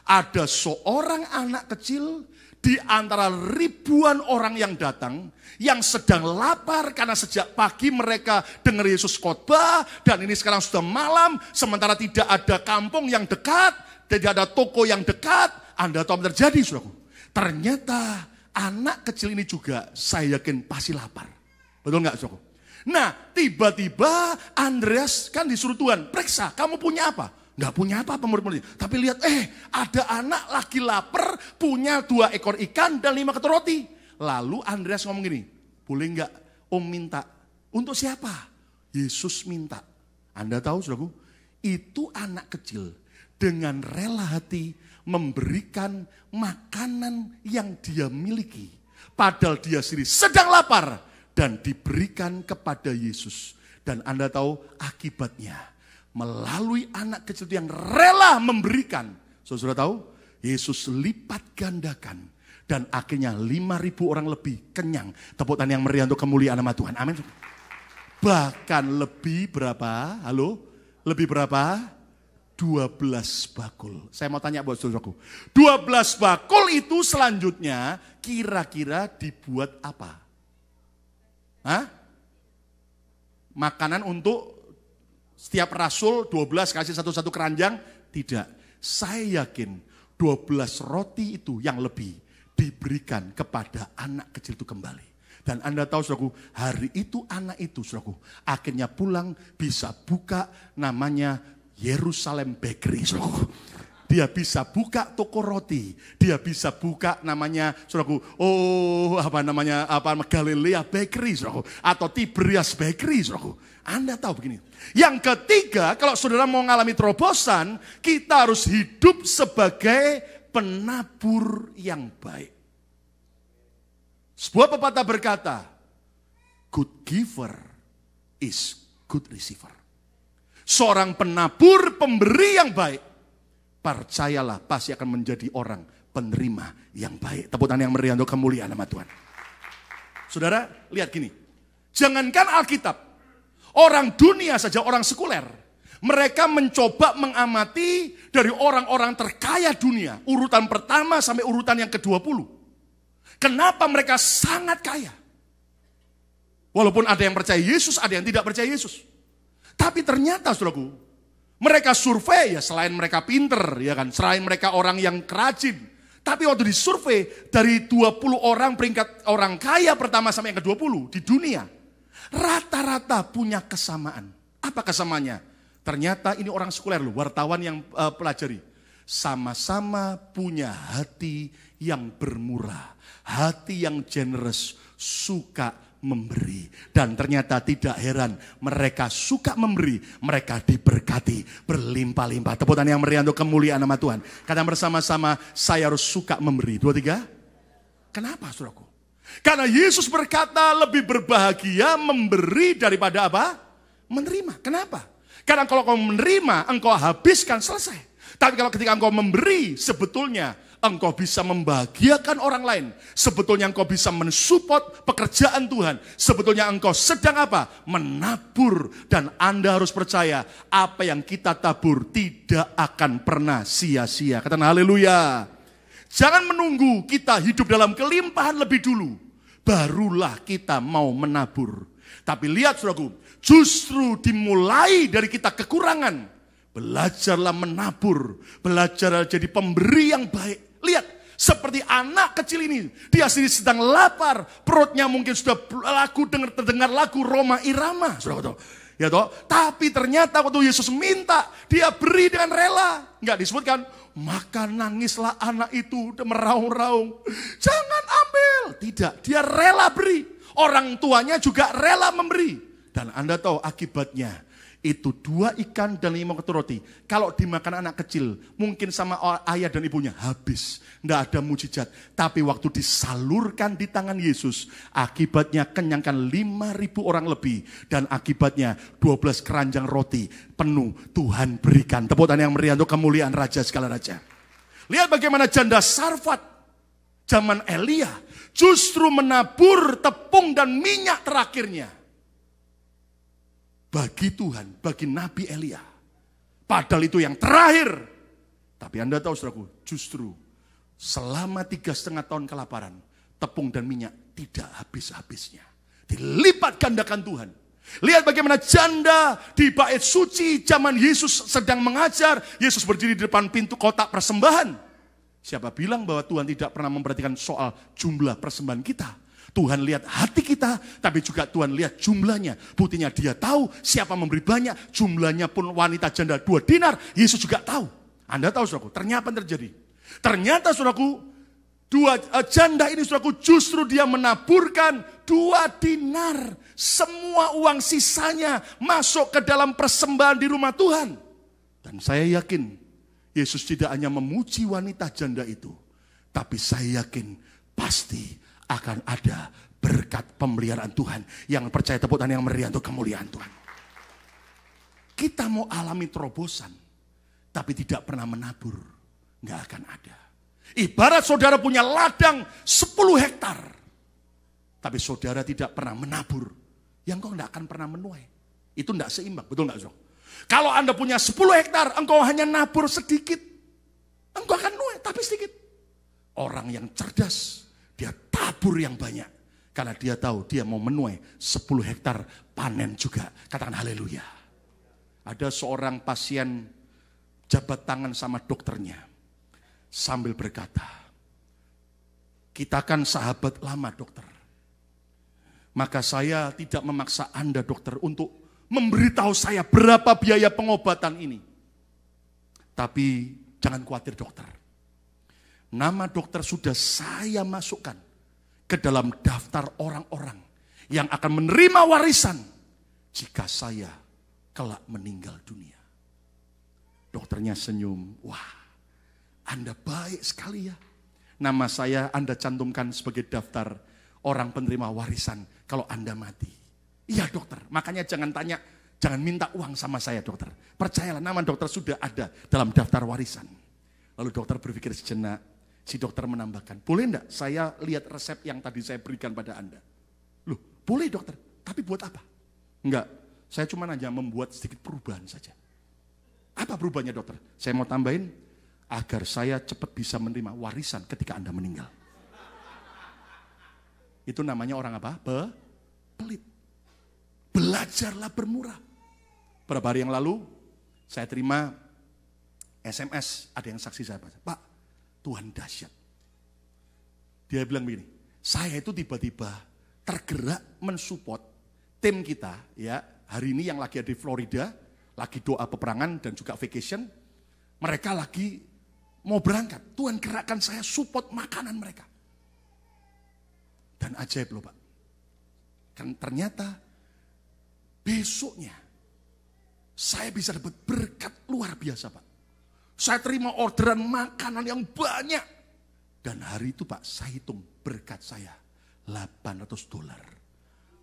S1: Ada seorang anak kecil di antara ribuan orang yang datang, yang sedang lapar karena sejak pagi mereka dengar Yesus khotbah, dan ini sekarang sudah malam, sementara tidak ada kampung yang dekat, tidak ada toko yang dekat. Anda tahu apa terjadi, saudaraku? Ternyata anak kecil ini juga saya yakin pasti lapar. Betul nggak, saudaraku? Nah, tiba-tiba Andreas kan disuruh Tuhan, periksa, kamu punya apa? Nggak punya apa-apa murid-muridnya. Tapi lihat, ada anak lagi lapar, punya 2 ekor ikan dan 5 ketur roti. Lalu Andreas ngomong gini, boleh nggak Om minta? Untuk siapa? Yesus minta. Anda tahu saudaraku, itu anak kecil dengan rela hati memberikan makanan yang dia miliki. Padahal dia sendiri sedang lapar dan diberikan kepada Yesus. Dan Anda tahu akibatnya, melalui anak kecil yang rela memberikan. Saudara tahu, Yesus lipat gandakan. Dan akhirnya 5.000 orang lebih kenyang. Tepuk tangan yang meriah untuk kemuliaan nama Tuhan. Amin. Bahkan lebih berapa? Halo? Lebih berapa? 12 bakul. Saya mau tanya buat saudaraku. 12 bakul itu selanjutnya kira-kira dibuat apa? Hah? Makanan untuk setiap rasul 12 kasih satu-satu keranjang? Tidak. Saya yakin 12 roti itu yang lebih diberikan kepada anak kecil itu kembali. Dan Anda tahu saudaraku, hari itu anak itu saudaraku akhirnya pulang bisa buka namanya Yerusalem Bakery saudaraku. Dia bisa buka toko roti, dia bisa buka namanya saudaraku, Galilea Bakery saudaraku, atau Tiberias Bakery saudaraku. Anda tahu begini. Yang ketiga, kalau saudara mau mengalami terobosan, kita harus hidup sebagai penabur yang baik. Sebuah pepatah berkata, good giver is good receiver. Seorang penabur, pemberi yang baik, percayalah pasti akan menjadi orang penerima yang baik. Tepuk tangan yang meriah untuk kemuliaan nama Tuhan. Saudara, lihat gini. Jangankan Alkitab, orang dunia saja, orang sekuler, mereka mencoba mengamati dari orang-orang terkaya dunia, urutan pertama sampai urutan yang ke-20. Kenapa mereka sangat kaya? Walaupun ada yang percaya Yesus, ada yang tidak percaya Yesus. Tapi ternyata saudaraku, mereka survei ya, selain mereka pinter, ya kan, selain mereka orang yang rajin. Tapi waktu disurvei dari 20 orang peringkat orang kaya pertama sampai yang ke-20 di dunia, rata-rata punya kesamaan. Apa kesamaannya? Ternyata ini orang sekuler loh, wartawan yang pelajari. Sama-sama punya hati yang bermurah, hati yang generous, suka memberi. Dan ternyata tidak heran, mereka suka memberi, mereka diberkati berlimpah-limpah. Tepuk tangan yang meriah untuk kemuliaan nama Tuhan. Kata bersama-sama, saya harus suka memberi. 2, 3. Kenapa saudaraku? Karena Yesus berkata lebih berbahagia memberi daripada apa? Menerima. Kenapa? Karena kalau kau menerima, engkau habiskan, selesai. Tapi kalau ketika engkau memberi, sebetulnya engkau bisa membahagiakan orang lain. Sebetulnya engkau bisa mensupport pekerjaan Tuhan. Sebetulnya engkau sedang apa? Menabur. Dan Anda harus percaya, apa yang kita tabur tidak akan pernah sia-sia. Katakan haleluya. Jangan menunggu kita hidup dalam kelimpahan lebih dulu, barulah kita mau menabur. Tapi lihat saudaraku, justru dimulai dari kita kekurangan. Belajarlah menabur, belajarlah jadi pemberi yang baik. Lihat, seperti anak kecil ini, dia sendiri sedang lapar, perutnya mungkin sudah terdengar lagu Roma Irama, saudara. Ya toh, tapi ternyata waktu Yesus minta, dia beri dengan rela. Enggak disebutkan, maka nangislah anak itu meraung-raung. Jangan ambil. Tidak, dia rela beri. Orang tuanya juga rela memberi. Dan Anda tahu akibatnya, Itu 2 ikan dan 5 ketur roti. Kalau dimakan anak kecil, mungkin sama ayah dan ibunya, habis. Nggak ada mujizat. Tapi waktu disalurkan di tangan Yesus, akibatnya kenyangkan 5.000 orang lebih. Dan akibatnya 12 keranjang roti penuh Tuhan berikan. Tepuk tangan yang meriah untuk kemuliaan Raja segala Raja. Lihat bagaimana janda Sarfat zaman Elia justru menabur tepung dan minyak terakhirnya bagi Tuhan, bagi Nabi Elia. Padahal itu yang terakhir. Tapi Anda tahu saudaraku, justru selama 3,5 tahun kelaparan, tepung dan minyak tidak habis-habisnya. Dilipat gandakan Tuhan. Lihat bagaimana janda di bait suci zaman Yesus sedang mengajar. Yesus berdiri di depan pintu kotak persembahan. Siapa bilang bahwa Tuhan tidak pernah memperhatikan soal jumlah persembahan kita? Tuhan lihat hati kita, tapi juga Tuhan lihat jumlahnya. Buktinya dia tahu siapa memberi banyak, jumlahnya pun wanita janda 2 dinar, Yesus juga tahu. Anda tahu saudaraku, ternyata apa terjadi? Ternyata saudaraku, 2 janda ini saudaraku justru dia menaburkan 2 dinar. Semua uang sisanya masuk ke dalam persembahan di rumah Tuhan. Dan saya yakin, Yesus tidak hanya memuji wanita janda itu, tapi saya yakin pasti akan ada berkat pemeliharaan Tuhan. Yang percaya tepuk tangan yang meriah untuk kemuliaan Tuhan. Kita mau alami terobosan, tapi tidak pernah menabur, nggak akan ada. Ibarat saudara punya ladang 10 hektar, tapi saudara tidak pernah menabur, yang kau nggak akan pernah menuai. Itu nggak seimbang, betul nggak, saudara? Kalau Anda punya 10 hektar, engkau hanya nabur sedikit, engkau akan nuai, tapi sedikit. Orang yang cerdas, dia tabur yang banyak. Karena dia tahu dia mau menuai 10 hektar panen juga. Katakan haleluya. Ada seorang pasien jabat tangan sama dokternya. Sambil berkata, kita kan sahabat lama dokter. Maka saya tidak memaksa Anda dokter untuk memberitahu saya berapa biaya pengobatan ini. Tapi jangan khawatir dokter. Nama dokter sudah saya masukkan ke dalam daftar orang-orang yang akan menerima warisan jika saya kelak meninggal dunia. Dokternya senyum, wah Anda baik sekali ya. Nama saya Anda cantumkan sebagai daftar orang penerima warisan kalau Anda mati. Iya dokter, makanya jangan tanya, jangan minta uang sama saya dokter. Percayalah nama dokter sudah ada dalam daftar warisan. Lalu dokter berpikir sejenak. Si dokter menambahkan, boleh enggak saya lihat resep yang tadi saya berikan pada Anda? Loh, boleh dokter, tapi buat apa? Enggak, saya cuma hanya membuat sedikit perubahan saja. Apa perubahannya dokter? Saya mau tambahin, agar saya cepat bisa menerima warisan ketika Anda meninggal. Itu namanya orang apa? Pelit. Belajarlah bermurah. Beberapa hari yang lalu, saya terima SMS, ada yang saksi saya, Pak, Tuhan dahsyat. Dia bilang begini, saya itu tiba-tiba tergerak mensupport tim kita ya hari ini yang lagi ada di Florida, lagi doa peperangan dan juga vacation. Mereka lagi mau berangkat. Tuhan gerakkan saya support makanan mereka. Dan ajaib loh Pak. Kan ternyata besoknya saya bisa dapat berkat luar biasa Pak. Saya terima orderan makanan yang banyak. Dan hari itu Pak, saya hitung berkat saya $800.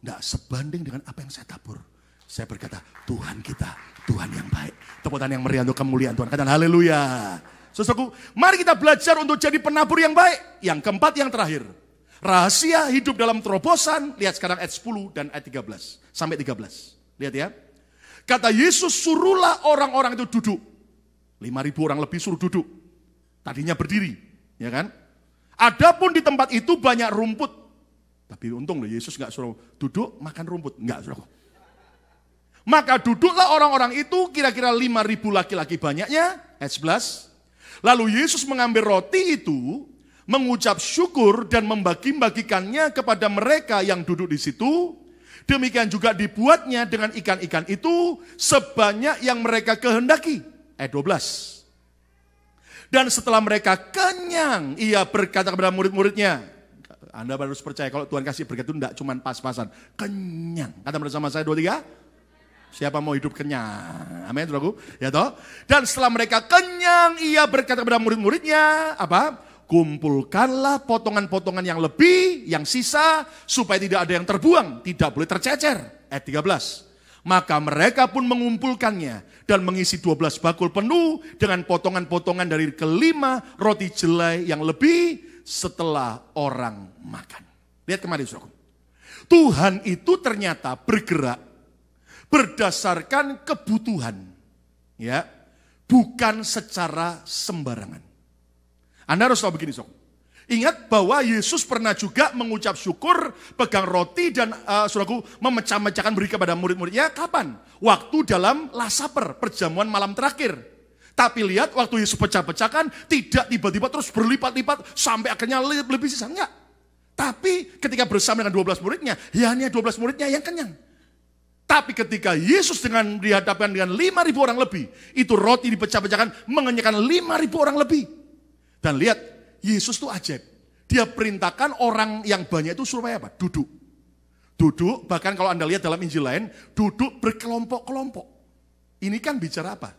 S1: Tidak sebanding dengan apa yang saya tabur. Saya berkata, Tuhan kita, Tuhan yang baik. Tepuk tangan yang meriah untuk kemuliaan Tuhan. Katakan haleluya. Saudaraku, mari kita belajar untuk jadi penabur yang baik. Yang keempat, yang terakhir. Rahasia hidup dalam terobosan. Lihat sekarang ayat 10 dan ayat 13. Sampai 13. Lihat ya. Kata Yesus, suruhlah orang-orang itu duduk. 5.000 orang lebih suruh duduk. Tadinya berdiri, ya kan? Adapun di tempat itu banyak rumput. Tapi untung loh Yesus gak suruh duduk makan rumput. Enggak suruh. Maka duduklah orang-orang itu kira-kira 5.000 laki-laki banyaknya. Ayat 11. Lalu Yesus mengambil roti itu, mengucap syukur dan membagi-bagikannya kepada mereka yang duduk di situ. Demikian juga dibuatnya dengan ikan-ikan itu sebanyak yang mereka kehendaki. Ayat 12. Dan setelah mereka kenyang, ia berkata kepada murid-muridnya. Anda harus percaya kalau Tuhan kasih berkat itu tidak cuma pas-pasan. Kenyang. Kata bersama saya 2, 3. Siapa mau hidup kenyang? Amin, saudaraku. Ya toh? Dan setelah mereka kenyang, ia berkata kepada murid-muridnya, apa? Kumpulkanlah potongan-potongan yang lebih, yang sisa, supaya tidak ada yang terbuang, tidak boleh tercecer. Ayat 13. Maka mereka pun mengumpulkannya dan mengisi 12 bakul penuh dengan potongan-potongan dari kelima roti jelai yang lebih setelah orang makan. Lihat kembali, saudaraku. Tuhan itu ternyata bergerak berdasarkan kebutuhan, ya, bukan secara sembarangan. Anda harus tahu begini, saudaraku. Ingat bahwa Yesus pernah juga mengucap syukur, pegang roti dan saudaraku memecah-mecahkan beri kepada murid-muridnya. Kapan? Waktu dalam Last Supper, perjamuan malam terakhir. Tapi lihat waktu Yesus pecah-pecahkan, tidak tiba-tiba terus berlipat-lipat sampai akhirnya lebih sisa. Enggak. Tapi ketika bersama dengan 12 muridnya, ya hanya 12 muridnya yang kenyang. Tapi ketika Yesus dihadapkan dengan 5.000 orang lebih, itu roti dipecah-pecahkan mengenyangkan 5.000 orang lebih. Dan lihat, Yesus itu ajaib. Dia perintahkan orang yang banyak itu supaya apa? Duduk. Duduk, bahkan kalau Anda lihat dalam Injil lain, duduk berkelompok-kelompok. Ini kan bicara apa?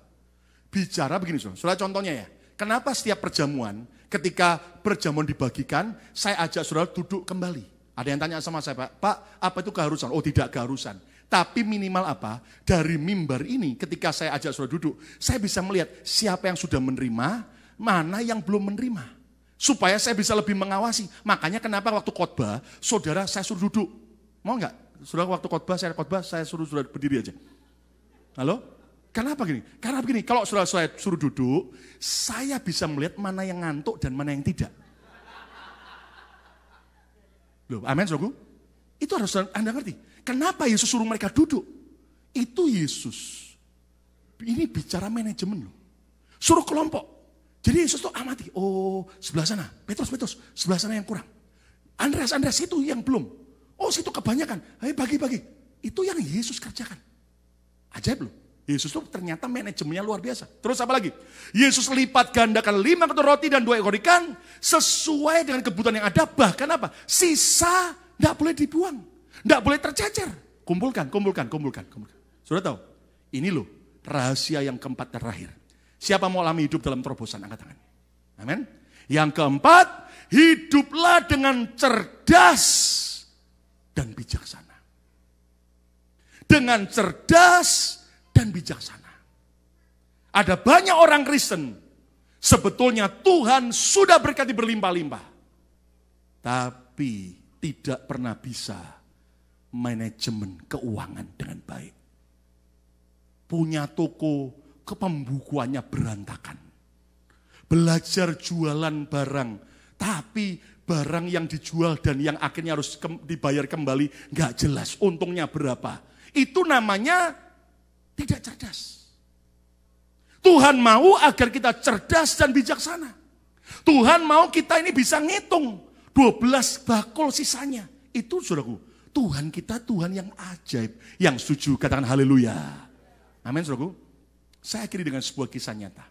S1: Bicara begini, saudara contohnya ya. Kenapa setiap perjamuan, ketika perjamuan dibagikan, saya ajak saudara duduk kembali. Ada yang tanya sama saya, Pak, apa itu keharusan? Oh, tidak keharusan. Tapi minimal apa? Dari mimbar ini, ketika saya ajak saudara duduk, saya bisa melihat siapa yang sudah menerima, mana yang belum menerima. Supaya saya bisa lebih mengawasi. Makanya kenapa waktu khotbah, saudara saya suruh duduk. Mau enggak? Saudara waktu khotbah, saya suruh saudara berdiri aja. Halo? Kenapa gini? Karena begini, kalau saudara saya suruh duduk, saya bisa melihat mana yang ngantuk dan mana yang tidak. Loh, amin saudaraku? Itu harus Anda ngerti. Kenapa Yesus suruh mereka duduk? Itu Yesus. Ini bicara manajemen loh. Suruh kelompok. Jadi Yesus tuh amati, oh sebelah sana, Petrus, sebelah sana yang kurang. Andreas itu yang belum. Oh situ kebanyakan, ayo bagi-bagi. Itu yang Yesus kerjakan. Ajaib loh. Yesus tuh ternyata manajemennya luar biasa. Terus apa lagi? Yesus lipat gandakan 5 ketur roti dan 2 ekor ikan sesuai dengan kebutuhan yang ada. Bahkan apa? Sisa tidak boleh dibuang, tidak boleh tercecer. Kumpulkan. Sudah tahu? Ini loh rahasia yang keempat terakhir. Siapa mau alami hidup dalam terobosan? Angkat tangan. Amin. Yang keempat, hiduplah dengan cerdas dan bijaksana. Dengan cerdas dan bijaksana. Ada banyak orang Kristen, sebetulnya Tuhan sudah berkati berlimpah-limpah. Tapi tidak pernah bisa manajemen keuangan dengan baik. Punya toko, kepembukuannya berantakan. Belajar jualan barang, tapi barang yang dijual dan yang akhirnya harus dibayar kembali nggak jelas untungnya berapa. Itu namanya tidak cerdas. Tuhan mau agar kita cerdas dan bijaksana. Tuhan mau kita ini bisa ngitung 12 bakul sisanya. Itu saudaraku, Tuhan kita Tuhan yang ajaib. Yang setuju katakan haleluya. Amin saudaraku. Saya akhiri dengan sebuah kisah nyata.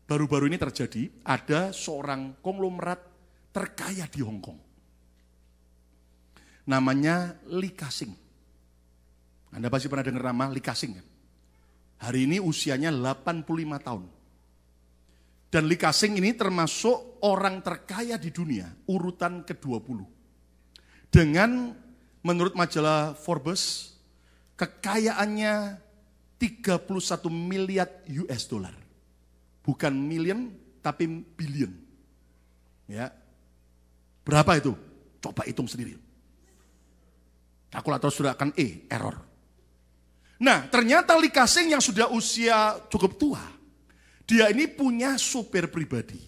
S1: Baru-baru ini terjadi, ada seorang konglomerat terkaya di Hong Kong. Namanya Lee Ka-shing. Anda pasti pernah dengar nama Lee Ka-shing kan? Hari ini usianya 85 tahun. Dan Lee Ka-shing ini termasuk orang terkaya di dunia, urutan ke-20. Dengan menurut majalah Forbes, kekayaannya 31 miliar US dollar. Bukan million, tapi billion. Ya. Berapa itu? Coba hitung sendiri. Kalkulator sudah akan error. Nah, ternyata Lee Ka-shing yang sudah usia cukup tua, dia ini punya supir pribadi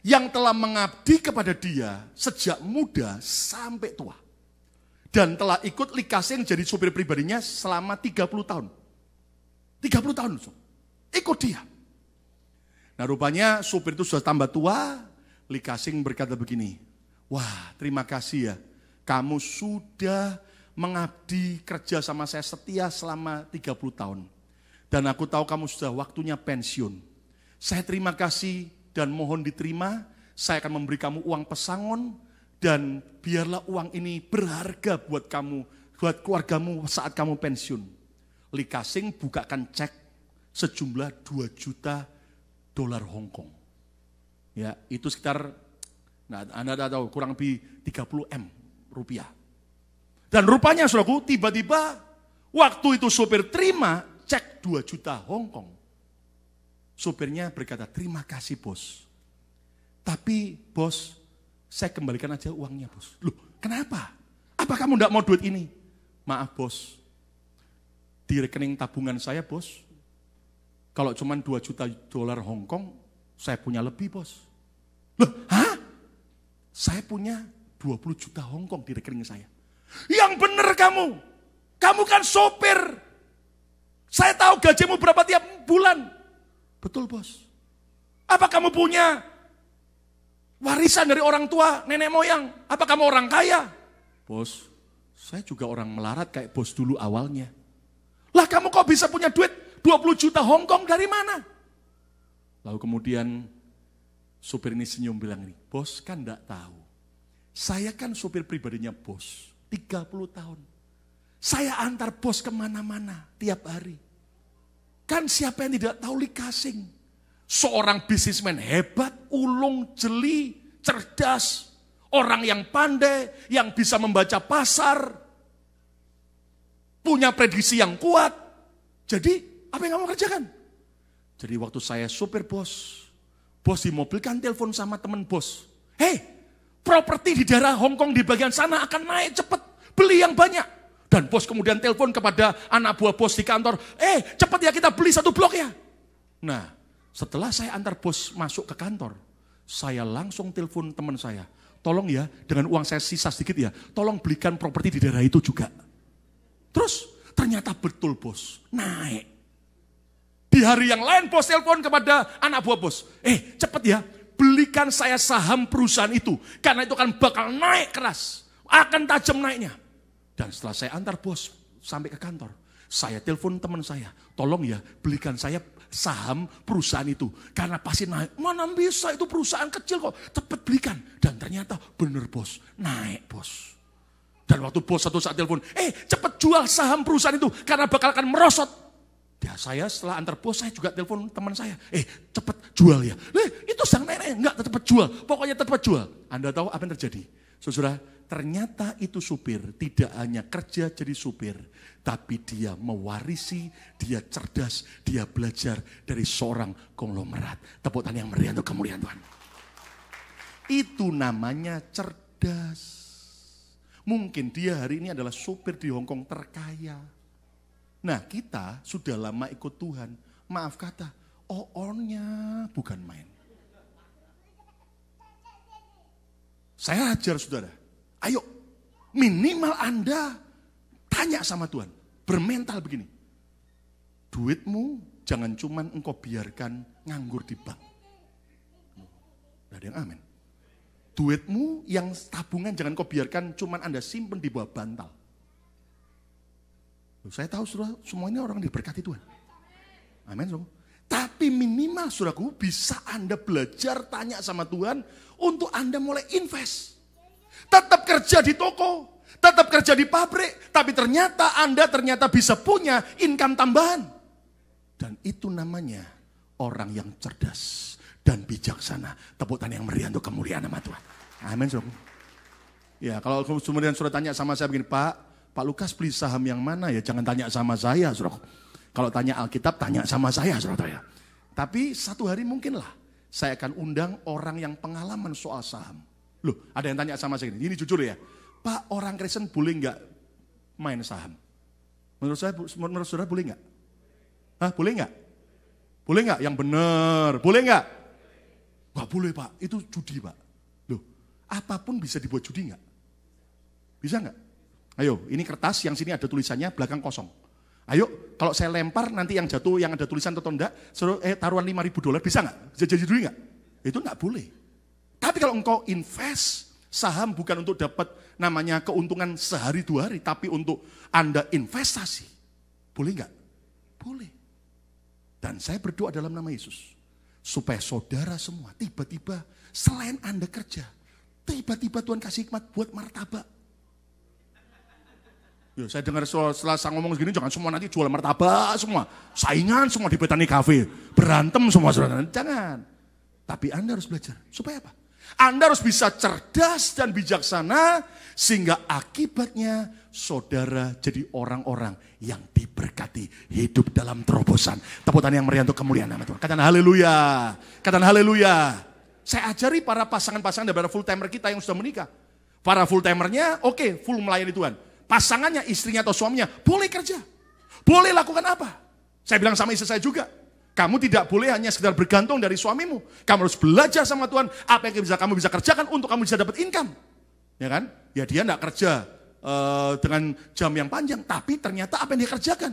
S1: yang telah mengabdi kepada dia sejak muda sampai tua. Dan telah ikut Lee Ka-shing jadi supir pribadinya selama 30 tahun. 30 tahun, ikut dia. Nah rupanya supir itu sudah tambah tua, Lee Ka-shing berkata begini, wah terima kasih ya, kamu sudah mengabdi kerja sama saya setia selama 30 tahun. Dan aku tahu kamu sudah waktunya pensiun. Saya terima kasih dan mohon diterima, saya akan memberi kamu uang pesangon, dan biarlah uang ini berharga buat kamu, buat keluargamu saat kamu pensiun. Lee Ka-shing bukakan cek sejumlah 2 juta dolar Hong Kong. Ya, itu sekitar, nah Anda tahu, kurang lebih 30 M rupiah. Dan rupanya saudaraku, tiba-tiba waktu itu sopir terima cek 2 juta Hong Kong. Sopirnya berkata, terima kasih bos. Tapi bos, saya kembalikan aja uangnya bos. Loh, kenapa? Apa kamu enggak mau duit ini? Maaf bos, di rekening tabungan saya bos, kalau cuma 2 juta dolar Hong Kong, saya punya lebih bos. Loh, hah? Saya punya 20 juta Hong Kong di rekening saya. Yang benar kamu kan sopir. Saya tahu gajimu berapa tiap bulan. Betul bos. Apa kamu punya warisan dari orang tua, nenek moyang? Apa kamu orang kaya? Bos, saya juga orang melarat kayak bos dulu awalnya. Lah kamu kok bisa punya duit 20 juta Hong Kong dari mana? Lalu kemudian supir ini senyum bilang ini, bos kan enggak tahu. Saya kan supir pribadinya bos, 30 tahun. Saya antar bos kemana-mana tiap hari. Kan siapa yang tidak tahu Lee Ka-shing? Seorang bisnismen hebat, ulung, jeli, cerdas. Orang yang pandai, yang bisa membaca pasar. Punya prediksi yang kuat. Jadi apa yang kamu kerjakan? Jadi waktu saya supir bos di mobil kan telepon sama teman bos. Hei, properti di daerah Hong Kong di bagian sana akan naik cepat, beli yang banyak. Dan bos kemudian telepon kepada anak buah bos di kantor, cepat ya kita beli 1 blok ya. Nah, setelah saya antar bos masuk ke kantor, saya langsung telepon teman saya, tolong ya dengan uang saya sisa sedikit ya, tolong belikan properti di daerah itu juga. Terus ternyata betul bos, naik. Di hari yang lain bos telepon kepada anak buah bos, cepat ya belikan saya saham perusahaan itu, karena itu akan bakal naik keras, akan tajam naiknya. Dan setelah saya antar bos sampai ke kantor, saya telepon teman saya, tolong ya belikan saya saham perusahaan itu, karena pasti naik. Mana bisa, itu perusahaan kecil kok, cepat belikan. Dan ternyata benar bos, naik bos. Dan waktu bos satu saat telepon, cepat jual saham perusahaan itu, karena bakal akan merosot. Ya saya setelah antar bos, saya juga telepon teman saya, cepat jual ya. Itu sang nenek, enggak cepat jual, pokoknya cepat jual. Anda tahu apa yang terjadi? Saudara, ternyata itu supir tidak hanya kerja jadi supir, tapi dia mewarisi, dia cerdas, dia belajar dari seorang konglomerat. Tepuk tangan yang meriah untuk kemuliaan Tuhan. Itu namanya cerdas. Mungkin dia hari ini adalah supir di Hong Kong terkaya. Nah, kita sudah lama ikut Tuhan. Maaf kata, on-nya bukan main. Saya ajar saudara, ayo minimal Anda tanya sama Tuhan, bermental begini. Duitmu jangan cuman engkau biarkan nganggur di bank. Tidak ada yang amin. Duitmu yang tabungan jangan kau biarkan cuman Anda simpen di bawah bantal. Saya tahu saudara, semuanya orang diberkati Tuhan. Amin saudara. Tapi minimal saudaraku bisa Anda belajar tanya sama Tuhan untuk Anda mulai invest. Tetap kerja di toko, tetap kerja di pabrik, tapi ternyata Anda bisa punya income tambahan. Dan itu namanya orang yang cerdas dan bijaksana. Tepuk tangan yang meriah untuk kemuliaan nama Tuhan. Amin saudaraku. Ya, kalau kemudian sudah tanya sama saya begini, Pak Lukas beli saham yang mana ya? Jangan tanya sama saya saudaraku. Kalau tanya Alkitab, tanya sama saya, saudara. Tapi satu hari mungkinlah saya akan undang orang yang pengalaman soal saham. Loh, ada yang tanya sama saya ini jujur ya, Pak, orang Kristen boleh nggak main saham? Menurut saudara boleh nggak? Boleh nggak? Boleh nggak? Yang benar, boleh nggak? Nggak boleh Pak, itu judi Pak. Loh, apapun bisa dibuat judi nggak? Bisa nggak? Ayo, ini kertas yang sini ada tulisannya, belakang kosong. Ayo, kalau saya lempar nanti yang jatuh, yang ada tulisan atau enggak, taruhan $5.000, bisa nggak? Bisa jadi duit nggak? Itu nggak boleh. Tapi kalau engkau invest, saham bukan untuk dapat namanya keuntungan sehari 2 hari, tapi untuk Anda investasi. Boleh nggak? Boleh. Dan saya berdoa dalam nama Yesus, supaya saudara semua tiba-tiba selain Anda kerja, tiba-tiba Tuhan kasih hikmat buat martabak. Ya, saya dengar setelah saya ngomong segini, jangan semua nanti jual martabak semua. Saingan semua di Betani Cafe. Berantem semua, saudara. Jangan. Tapi Anda harus belajar. Supaya apa? Anda harus bisa cerdas dan bijaksana, sehingga akibatnya saudara jadi orang-orang yang diberkati, hidup dalam terobosan. Tepuk tangan yang meriah untuk kemuliaan nama Tuhan. Katakan haleluya. Katakan haleluya. Saya ajari para pasangan-pasangan daripada full timer kita yang sudah menikah. Para full timernya, oke, full melayani Tuhan. Pasangannya, istrinya atau suaminya, boleh kerja. Boleh lakukan apa? Saya bilang sama istri saya juga. Kamu tidak boleh hanya sekedar bergantung dari suamimu. Kamu harus belajar sama Tuhan, apa yang kamu bisa kerjakan untuk kamu bisa dapat income. Ya kan? Ya dia tidak kerja dengan jam yang panjang, tapi ternyata apa yang dia kerjakan.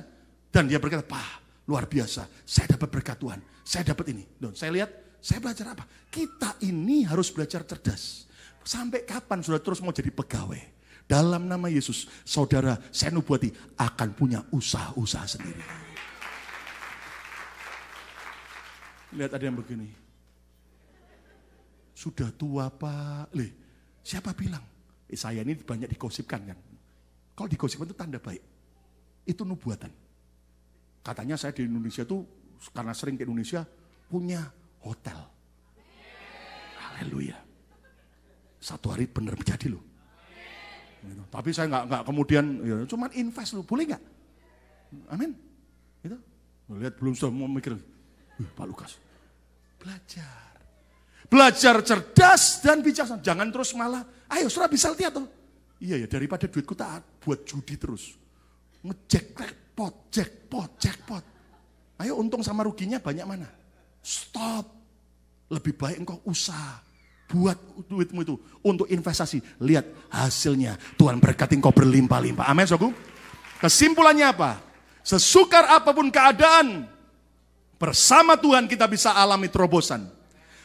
S1: Dan dia berkata, Pak, luar biasa, saya dapat berkat Tuhan, saya dapat ini. Dan saya lihat, saya belajar apa? Kita ini harus belajar cerdas. Sampai kapan sudah terus mau jadi pegawai? Dalam nama Yesus, saudara, saya nubuati akan punya usaha-usaha sendiri. Lihat ada yang begini. Sudah tua Pak. Siapa bilang? Saya ini banyak digosipkan kan. Kalau digosipkan itu tanda baik. Itu nubuatan. Katanya saya di Indonesia itu, karena sering ke Indonesia, punya hotel. Haleluya. Satu hari benar menjadi loh. Gitu. Tapi saya nggak kemudian, ya, cuman invest loh, boleh nggak? Amin. Gitu. Lihat belum sudah mau mikir, Pak Lukas, belajar cerdas dan bijaksana. Jangan terus malah, ayo sudah bisa lihat tuh. Iya ya, daripada duitku tak buat judi terus, jackpot. Ayo untung sama ruginya banyak mana? Stop. Lebih baik engkau usaha. Buat duitmu itu untuk investasi. Lihat hasilnya. Tuhan berkati engkau berlimpah-limpah. Amin, saudaraku. Kesimpulannya apa? Sesukar apapun keadaan, bersama Tuhan kita bisa alami terobosan.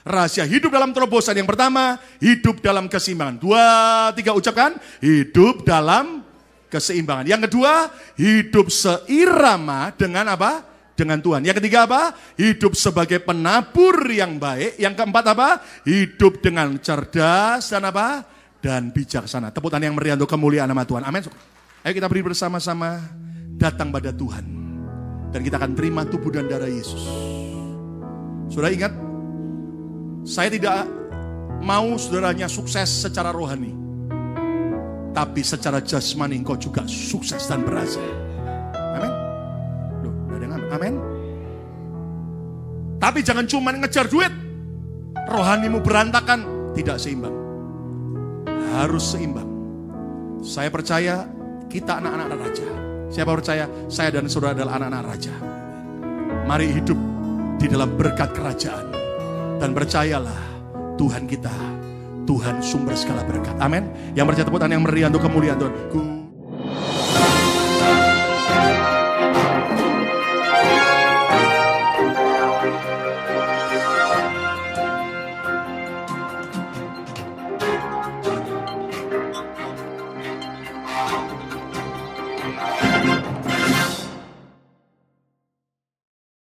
S1: Rahasia hidup dalam terobosan yang pertama, hidup dalam keseimbangan. 2, 3 ucapkan, hidup dalam keseimbangan. Yang kedua, hidup seirama dengan apa? Dengan Tuhan. Yang ketiga apa? Hidup sebagai penabur yang baik. Yang keempat apa? Hidup dengan cerdas dan apa? Dan bijaksana. Tepuk tangan yang meriah untuk kemuliaan nama Tuhan. Amin. Ayo kita beri bersama-sama, datang pada Tuhan. Dan kita akan terima tubuh dan darah Yesus. Sudah ingat? Saya tidak mau saudaranya sukses secara rohani. Tapi secara jasmani engkau juga sukses dan berhasil. Amin. Amin. Tapi jangan cuma ngejar duit. Rohanimu berantakan, tidak seimbang. Harus seimbang. Saya percaya kita anak-anak raja. Siapa percaya? Saya dan saudara adalah anak-anak raja. Mari hidup di dalam berkat kerajaan. Dan percayalah, Tuhan kita, Tuhan sumber segala berkat. Amin. Yang percaya tepuk tangan yang meriah untuk kemuliaan Tuhan.